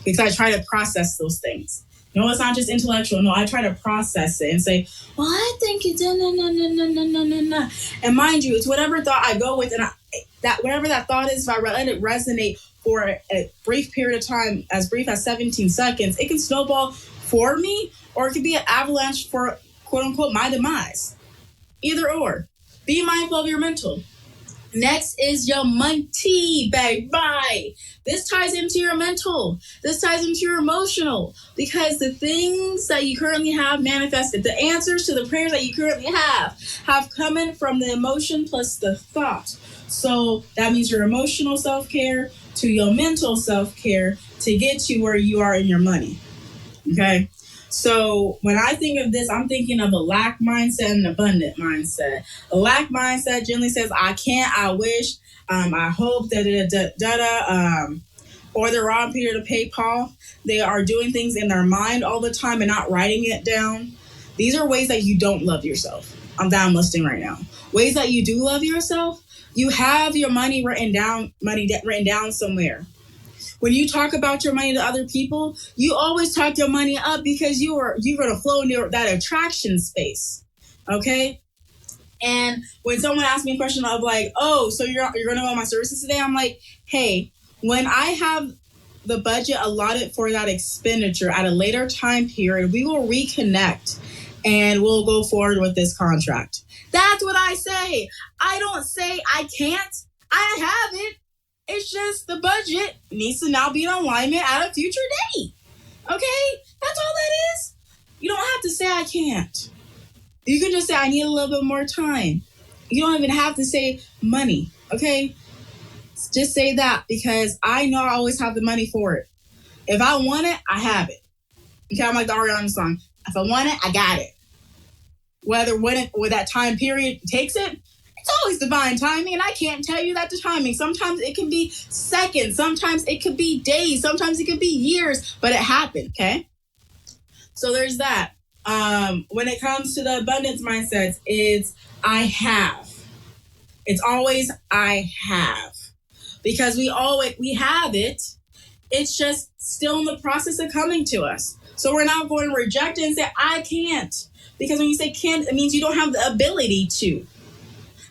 because I try to process those things. No, it's not just intellectual. No, I try to process it and say, well, I think it's no. And mind you, it's whatever thought I go with, and that whatever that thought is, if I let it resonate for a brief period of time, as brief as 17 seconds, it can snowball for me, or it could be an avalanche for, quote unquote, my demise. Either or. Be mindful of your mental. Next is your money, baby. This ties into your mental. This ties into your emotional, because the things that you currently have manifested, the answers to the prayers that you currently have come in from the emotion plus the thought. So that means your emotional self-care to your mental self-care to get you where you are in your money. Okay? So when I think of this, I'm thinking of a lack mindset and an abundant mindset. A lack mindset generally says, I can't, I wish, I hope, or they're on Peter to PayPal. They are doing things in their mind all the time and not writing it down. These are ways that you don't love yourself. I'm listing right now. Ways that you do love yourself. You have your money written down somewhere. When you talk about your money to other people, you always talk your money up because you're going to flow into that attraction space. Okay? And when someone asks me a question of like, oh, so you're going to go on my services today? I'm like, hey, when I have the budget allotted for that expenditure at a later time period, we will reconnect and we'll go forward with this contract. That's what I say. I don't say I can't. I have it. It's just the budget needs to now be in alignment at a future date. Okay? That's all that is. You don't have to say I can't. You can just say I need a little bit more time. You don't even have to say money. Okay? Just say that, because I know I always have the money for it. If I want it, I have it. Okay? I'm like the Ariana song. If I want it, I got it. Whether that time period takes it, it's always divine timing, and I can't tell you that the timing. Sometimes it can be seconds, sometimes it could be days, sometimes it could be years, but it happened, okay? So there's that. When it comes to the abundance mindsets, it's I have. It's always I have. Because we have it, It's just still in the process of coming to us. So we're not going to reject it and say, I can't. Because when you say can't, it means you don't have the ability to.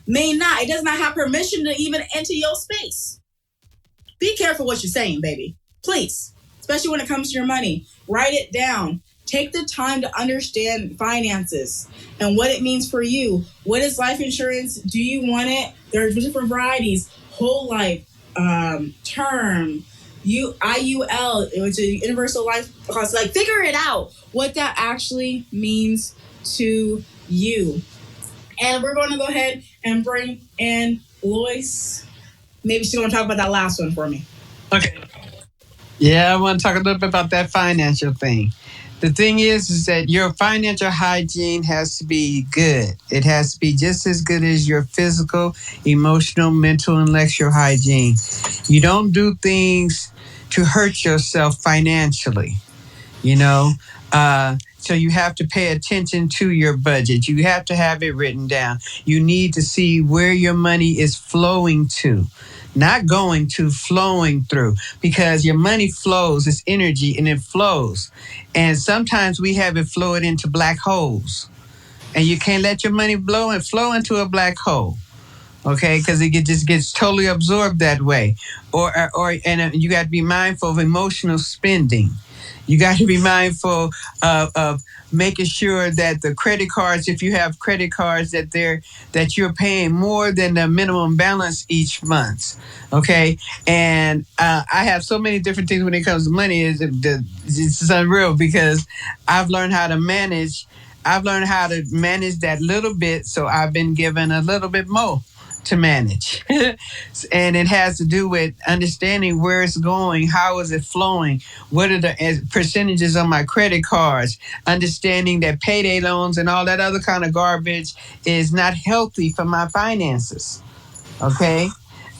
May not. It does not have permission to even enter your space. Be careful what you're saying, baby. Please. Especially when it comes to your money. Write it down. Take the time to understand finances and what it means for you. What is life insurance? Do you want it? There are different varieties. Whole life, term, IUL, which is universal life cost. Like, figure it out what that actually means to you. And we're going to go ahead and bring in Loyce. Maybe she's going to talk about that last one for me. Okay. Yeah, I want to talk a little bit about that financial thing. The thing is that your financial hygiene has to be good. It has to be just as good as your physical, emotional, mental, intellectual hygiene. You don't do things to hurt yourself financially, you know? So you have to pay attention to your budget. You have to have it written down. You need to see where your money is flowing to. Not going to, flowing through, because your money flows. It's energy and it flows. And sometimes we have it flowing into black holes. And you can't let your money flow into a black hole. Okay, because it just gets totally absorbed that way. And you got to be mindful of emotional spending. You got to be mindful of making sure that the credit cards, if you have credit cards, that you're paying more than the minimum balance each month. Okay, and I have so many different things when it comes to money. It's unreal because I've learned how to manage. I've learned how to manage that little bit, so I've been given a little bit more to manage. And it has to do with understanding where it's going, how is it flowing, what are the percentages on my credit cards, understanding that payday loans and all that other kind of garbage is not healthy for my finances. Okay?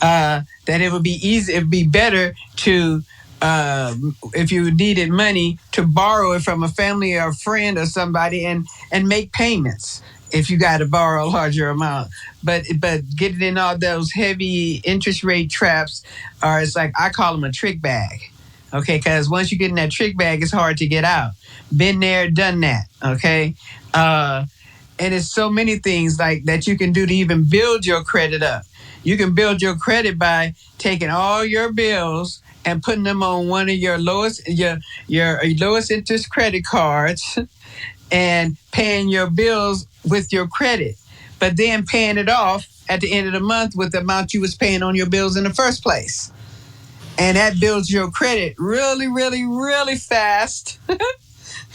That it would be better to, if you needed money, to borrow it from a family or a friend or somebody and make payments if you got to borrow a larger amount. But getting in all those heavy interest rate traps, or it's like, I call them a trick bag. Okay, because once you get in that trick bag, it's hard to get out. Been there, done that. Okay, and it's so many things like that you can do to even build your credit up. You can build your credit by taking all your bills and putting them on one of your lowest interest credit cards and paying your bills with your credit, but then paying it off at the end of the month with the amount you was paying on your bills in the first place. And that builds your credit really, really, really fast.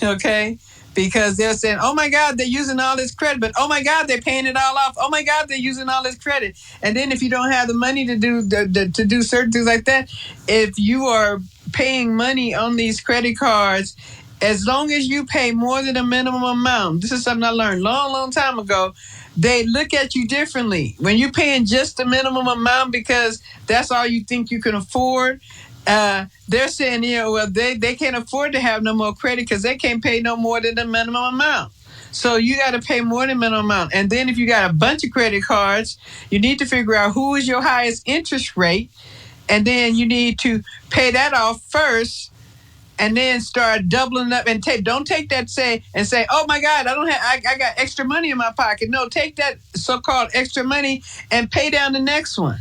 Okay? Because they're saying, oh my God, they're using all this credit, but oh my God, they're paying it all off. Oh my God, they're using all this credit. And then if you don't have the money to do certain things like that, if you are paying money on these credit cards, as long as you pay more than a minimum amount, this is something I learned long time ago, they look at you differently. When you're paying just the minimum amount because that's all you think you can afford, they're saying, well, they can't afford to have no more credit because they can't pay no more than the minimum amount. So you got to pay more than minimum amount. And then if you got a bunch of credit cards, you need to figure out who is your highest interest rate. And then you need to pay that off first and then start doubling up and don't take that say, oh my God, I got extra money in my pocket. No, take that so-called extra money and pay down the next one.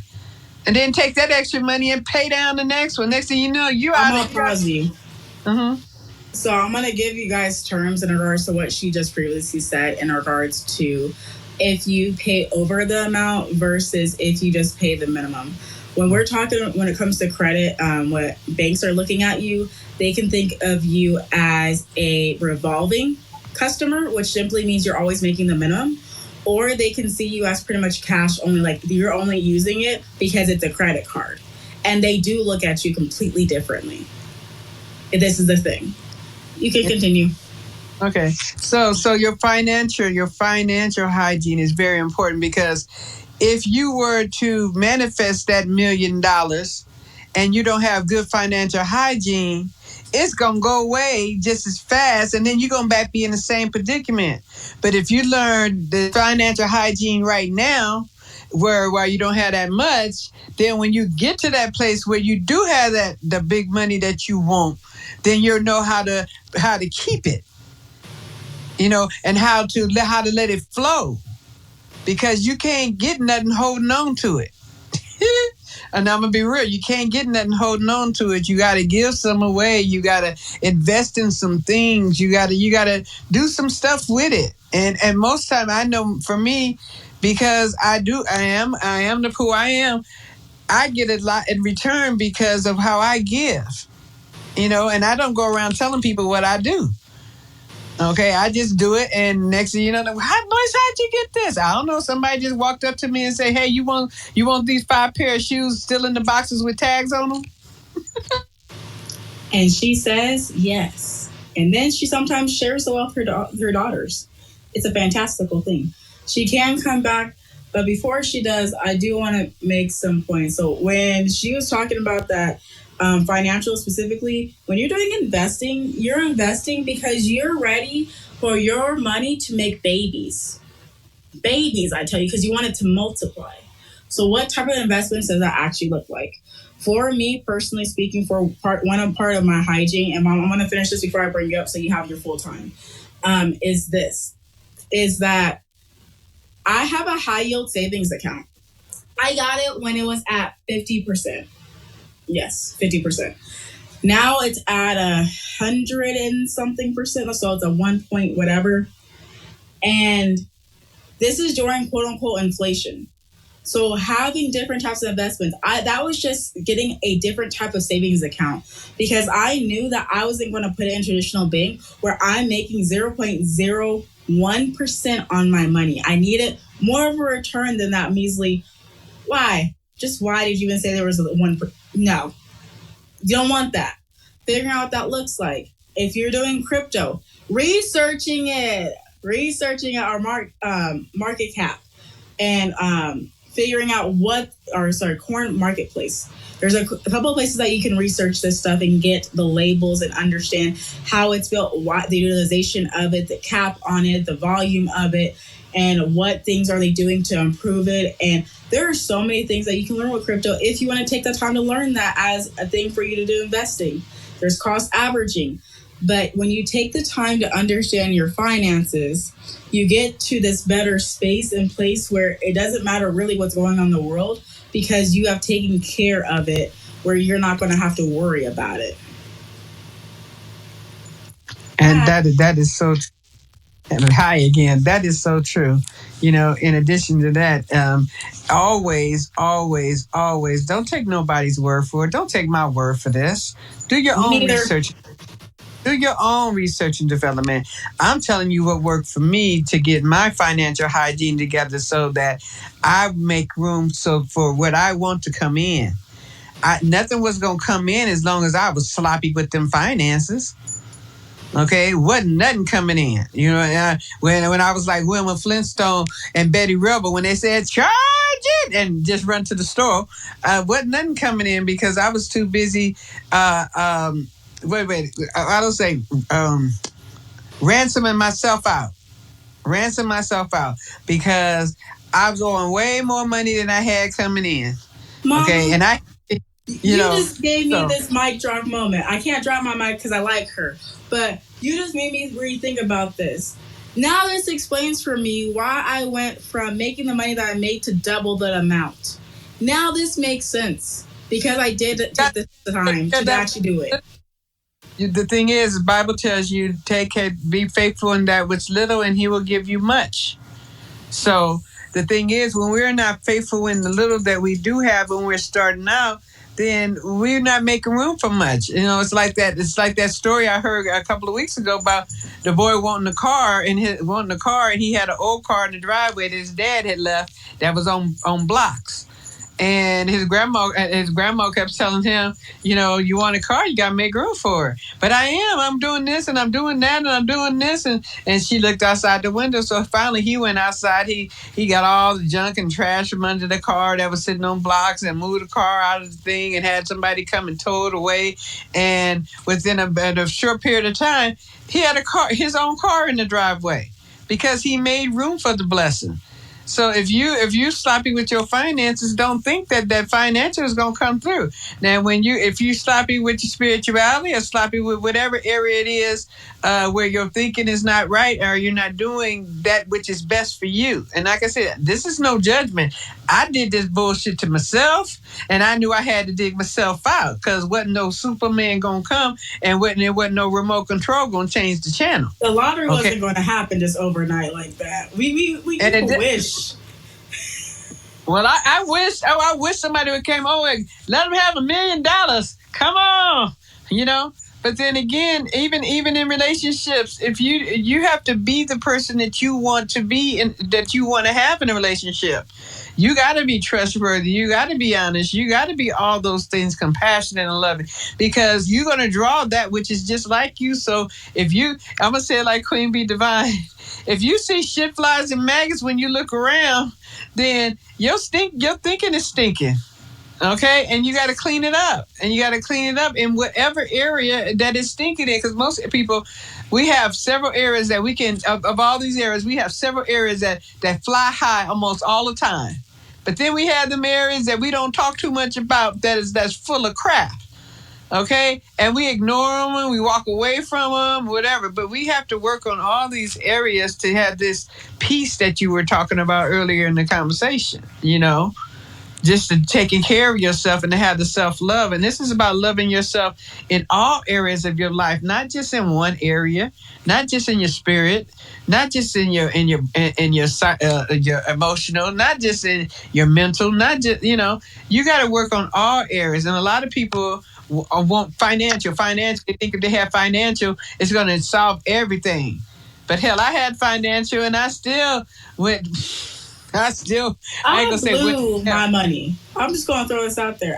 And then take that extra money and pay down the next one. Next thing you know, I'm going to pause you. Mm-hmm. So I'm going to give you guys terms in regards to what she just previously said in regards to if you pay over the amount versus if you just pay the minimum. When we're talking, when it comes to credit, what banks are looking at you, they can think of you as a revolving customer, which simply means you're always making the minimum. Or they can see you as pretty much cash only, like you're only using it because it's a credit card. And they do look at you completely differently. This is the thing. You can continue. Okay. So your financial hygiene is very important, because if you were to manifest that $1 million and you don't have good financial hygiene, it's going to go away just as fast, and then you're going to be in the same predicament. But if you learn the financial hygiene right now, where you don't have that much, then when you get to that place where you do have the big money that you want, then you'll know how to keep it, and how to let it flow, because you can't get nothing holding on to it. And I'm gonna be real, you can't get nothing holding on to it. You gotta give some away. You gotta invest in some things. You gotta do some stuff with it. And most time, I know for me, because I am who I am. I get a lot in return because of how I give. And I don't go around telling people what I do. Okay, I just do it, and next thing you know, Loyce, how'd you get this? I don't know. Somebody just walked up to me and say, "Hey, you want these 5 pair of shoes still in the boxes with tags on them?" And she says yes. And then she sometimes shares the wealth with her daughters. It's a fantastical thing. She can come back, but before she does, I do want to make some points. So when she was talking about that, financial specifically, when you're doing investing, you're investing because you're ready for your money to make babies. Babies, I tell you, because you want it to multiply. So what type of investments does that actually look like? For me, personally speaking, for part of my hygiene, and I'm going to finish this before I bring you up so you have your full time, is that I have a high yield savings account. I got it when it was at 50%. Yes, 50%. Now it's at 100 and something percent, so it's a 1 point whatever. And this is during quote unquote inflation. So having different types of investments, that was just getting a different type of savings account, because I knew that I wasn't going to put it in traditional bank where I'm making 0.01% on my money. I needed more of a return than that measly. Why? Just why did you even say there was a 1%? No, you don't want that. Figuring out what that looks like. If you're doing crypto, researching our market cap, and figuring out corn marketplace. There's a couple of places that you can research this stuff and get the labels and understand how it's built, the utilization of it, the cap on it, the volume of it, and what things are they doing to improve it. And there are so many things that you can learn with crypto if you want to take the time to learn that as a thing for you to do investing. There's cost averaging. But when you take the time to understand your finances, you get to this better space and place where it doesn't matter really what's going on in the world, because you have taken care of it, where you're not going to have to worry about it. And that is so true. And hi again. That is so true. In addition to that, always, always, always, don't take nobody's word for it. Don't take my word for this. Do your own research. Do your own research and development. I'm telling you what worked for me to get my financial hygiene together so that I make room for what I want to come in. Nothing was going to come in as long as I was sloppy with them finances. Okay, wasn't nothing coming in. When I was like Wilma Flintstone and Betty Rubble, when they said charge it and just run to the store, wasn't nothing coming in because I was too busy. I don't say ransom myself out because I was owing way more money than I had coming in. Mama, okay, and you just gave me this mic drop moment. I can't drop my mic because I like her, but you just made me rethink about this. Now this explains for me why I went from making the money that I made to double the amount. Now this makes sense because I did take the time to actually do it. The thing is, the Bible tells you, be faithful in that which little, and He will give you much. So the thing is, when we're not faithful in the little that we do have when we're starting out, then we're not making room for much. It's like that. It's like that story I heard a couple of weeks ago about the boy wanting a car, and he had an old car in the driveway that his dad had left that was on blocks. And his grandma kept telling him, you want a car, you got to make room for it. But I'm doing this and I'm doing that and I'm doing this. And she looked outside the window. So finally he went outside. He got all the junk and trash from under the car that was sitting on blocks and moved the car out of the thing and had somebody come and tow it away. And within a short period of time, he had his own car in the driveway because he made room for the blessing. So if you sloppy with your finances, don't think that financial is gonna come through. Now, if you sloppy with your spirituality or sloppy with whatever area it is where your thinking is not right or you're not doing that which is best for you. And like I said, this is no judgment. I did this bullshit to myself, and I knew I had to dig myself out because wasn't no Superman gonna come, and wasn't no remote control gonna change the channel. The lottery wasn't going to happen just overnight like that. We wish. Well, I wish somebody would came over and let them have $1 million. Come on, But then again, even in relationships, if you have to be the person that you want to be and that you want to have in a relationship, you got to be trustworthy. You got to be honest. You got to be all those things, compassionate and loving, because you're going to draw that which is just like you. So I'm going to say it like Queen Bee Divine. If you see shit flies and maggots when you look around, then your thinking is stinking. Okay, and you got to clean it up, and you got to clean it up in whatever area that is stinking in. Because most people, we have several areas that we can of all these areas, we have several areas that fly high almost all the time. But then we have them areas that we don't talk too much about that's full of crap. Okay, and we ignore them and we walk away from them, whatever. But we have to work on all these areas to have this peace that you were talking about earlier in the conversation. Just to taking care of yourself and to have the self-love. And this is about loving yourself in all areas of your life, not just in one area, not just in your spirit, not just in your emotional, not just in your mental, not just, you got to work on all areas. And a lot of people want financial. They think if they have financial, it's going to solve everything. But hell, I had financial and I still went... I ain't gonna blew my money. I'm just gonna throw this out there.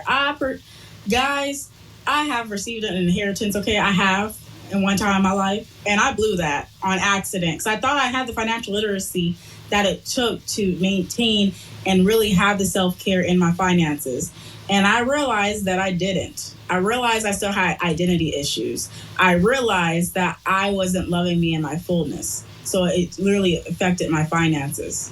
Guys, I have received an inheritance. Okay, I have in one time in my life, and I blew that on accident because I thought I had the financial literacy that it took to maintain and really have the self-care in my finances. And I realized that I didn't. I realized I still had identity issues. I realized that I wasn't loving me in my fullness. So it literally affected my finances.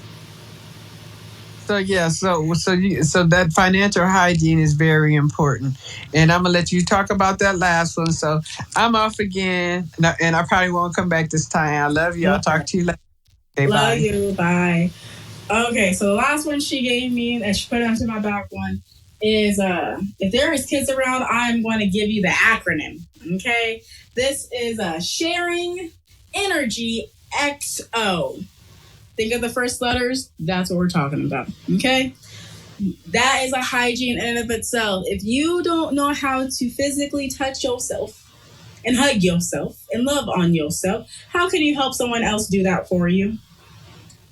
So that financial hygiene is very important, and I'm gonna let you talk about that last one. So I'm off again, and I probably won't come back this time. I love you. I'll talk to you later. Okay, love bye. you. Bye. Okay, so the last one she gave me that she put onto my back one is if there is kids around, I'm going to give you the acronym. Okay, this is Sharing Energy XO. Think of the first letters. That's what we're talking about. Okay? That is a hygiene in and of itself. If you don't know how to physically touch yourself and hug yourself and love on yourself, how can you help someone else do that for you?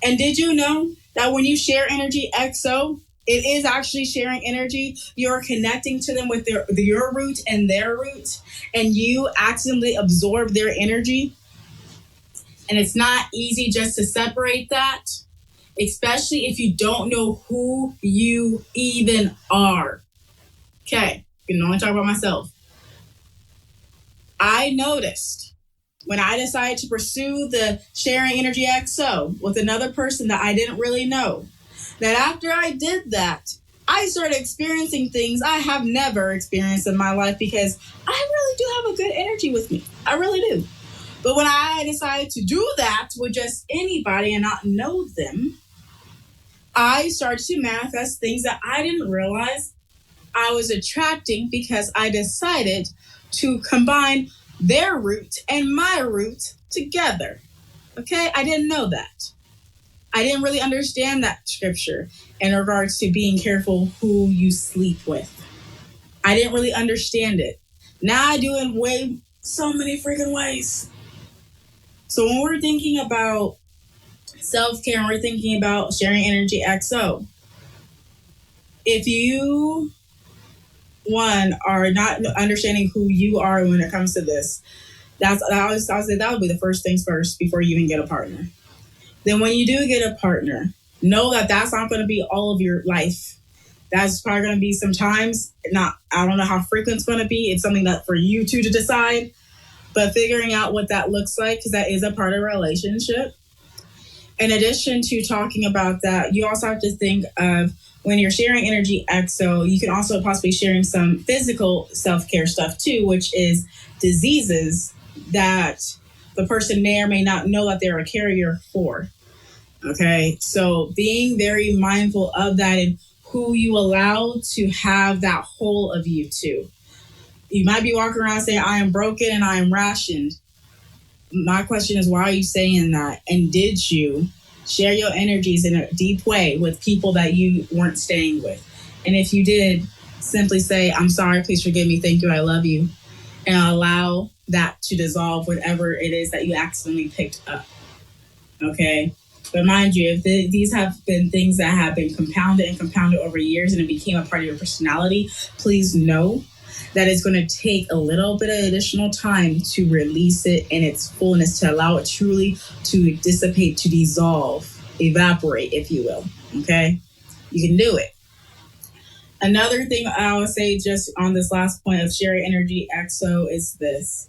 And did you know that when you share energy XO, it is actually sharing energy. You're connecting to them with your root and their root, and you accidentally absorb their energy. And it's not easy just to separate that, especially if you don't know who you even are. Okay, you can only talk about myself. I noticed when I decided to pursue the Sharing Energy XO with another person that I didn't really know, that after I did that, I started experiencing things I have never experienced in my life because I really do have a good energy with me. I really do. But when I decided to do that with just anybody and not know them, I started to manifest things that I didn't realize I was attracting because I decided to combine their root and my root together. Okay? I didn't know that. I didn't really understand that scripture in regards to being careful who you sleep with. I didn't really understand it. Now I do in so many freaking ways. So when we're thinking about self-care and we're thinking about Sharing Energy XO, if you, are not understanding who you are when it comes to this, I would say that would be the first things first before you even get a partner. Then when you do get a partner, know that that's not going to be all of your life. That's probably going to be sometimes, I don't know how frequent it's going to be. It's something that for you two to decide. But figuring out what that looks like, because that is a part of a relationship. In addition to talking about that, you also have to think of when you're sharing energy exo, you can also possibly sharing some physical self-care stuff too, which is diseases that the person may or may not know that they're a carrier for. Okay, so being very mindful of that and who you allow to have that whole of you too. You might be walking around saying, I am broken and I am rationed. My question is, why are you saying that? And did you share your energies in a deep way with people that you weren't staying with? And if you did, simply say, I'm sorry, please forgive me, thank you, I love you. And allow that to dissolve whatever it is that you accidentally picked up. Okay? But mind you, if these have been things that have been compounded over years and it became a part of your personality, please know that it's going to take a little bit of additional time to release it in its fullness, to allow it truly to dissipate, to dissolve, evaporate, if you will. Okay? You can do it. Another thing I would say just on this last point of sharing energy exo is this.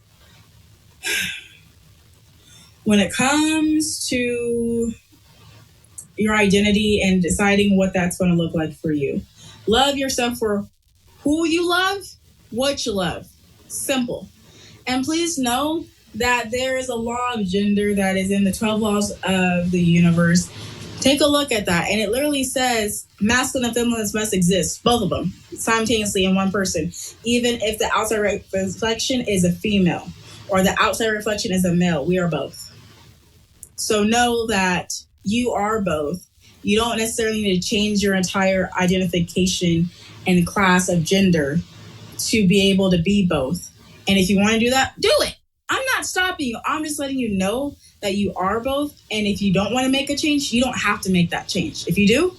When it comes to your identity and deciding what that's going to look like for you, love yourself for who you love, what you love. Simple. And please know that there is a law of gender that is in the 12 laws of the universe. Take a look at that. And it literally says masculine and feminine must exist, both of them, simultaneously in one person. Even if the outside reflection is a female or the outside reflection is a male, we are both. So know that you are both. You don't necessarily need to change your entire identification and class of gender to be able to be both. And if you want to do that, do it. I'm not stopping you. I'm just letting you know that you are both. And if you don't want to make a change, you don't have to make that change. If you do,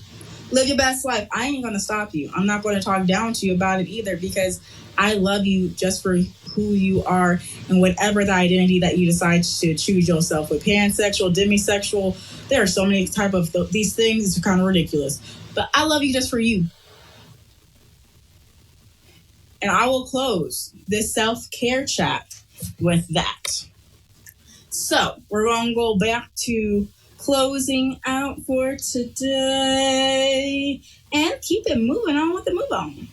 live your best life. I ain't going to stop you. I'm not going to talk down to you about it either, because I love you just for who you are and whatever the identity that you decide to choose yourself with. Pansexual, demisexual, there are so many type of these things. It's kind of ridiculous. But I love you just for you. And I will close this self-care chat with that. So we're going to go back to closing out for today and keep it moving on with the move on.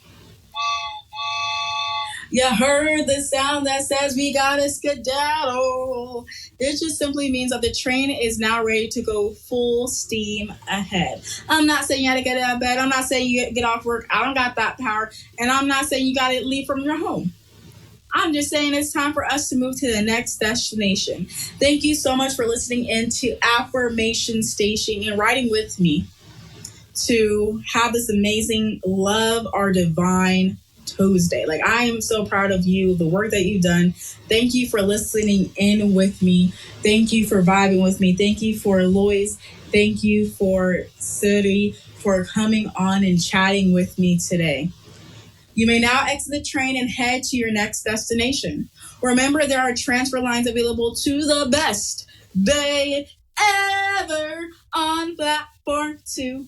You heard the sound that says we gotta skedaddle. This just simply means that the train is now ready to go full steam ahead. I'm not saying you gotta get out of bed. I'm not saying you get off work. I don't got that power. And I'm not saying you gotta leave from your home. I'm just saying it's time for us to move to the next destination. Thank you so much for listening in to Affirmation Station and riding with me to have this amazing Love Our Divine Tuesday. Like, I am so proud of you, the work that you've done. Thank you for listening in with me. Thank you for vibing with me. Thank you for Loyce. Thank you for Suri for coming on and chatting with me today. You may now exit the train and head to your next destination. Remember, there are transfer lines available to the best day ever on platform 2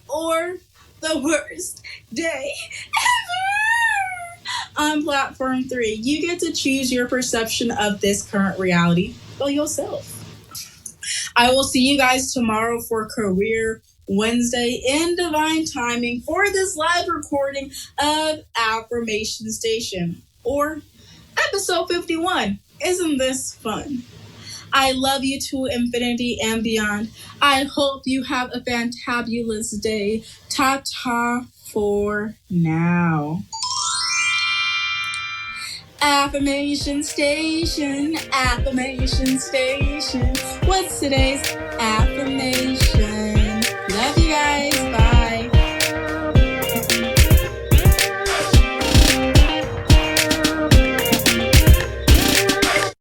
or the worst day ever on platform 3. You get to choose your perception of this current reality for yourself. I will see you guys tomorrow for Career Wednesday in divine timing for this live recording of Affirmation Station, or episode 51. Isn't this fun? I love you to infinity and beyond. I hope you have a fantabulous day. Ta-ta for now. Affirmation Station, Affirmation Station. What's today's affirmation?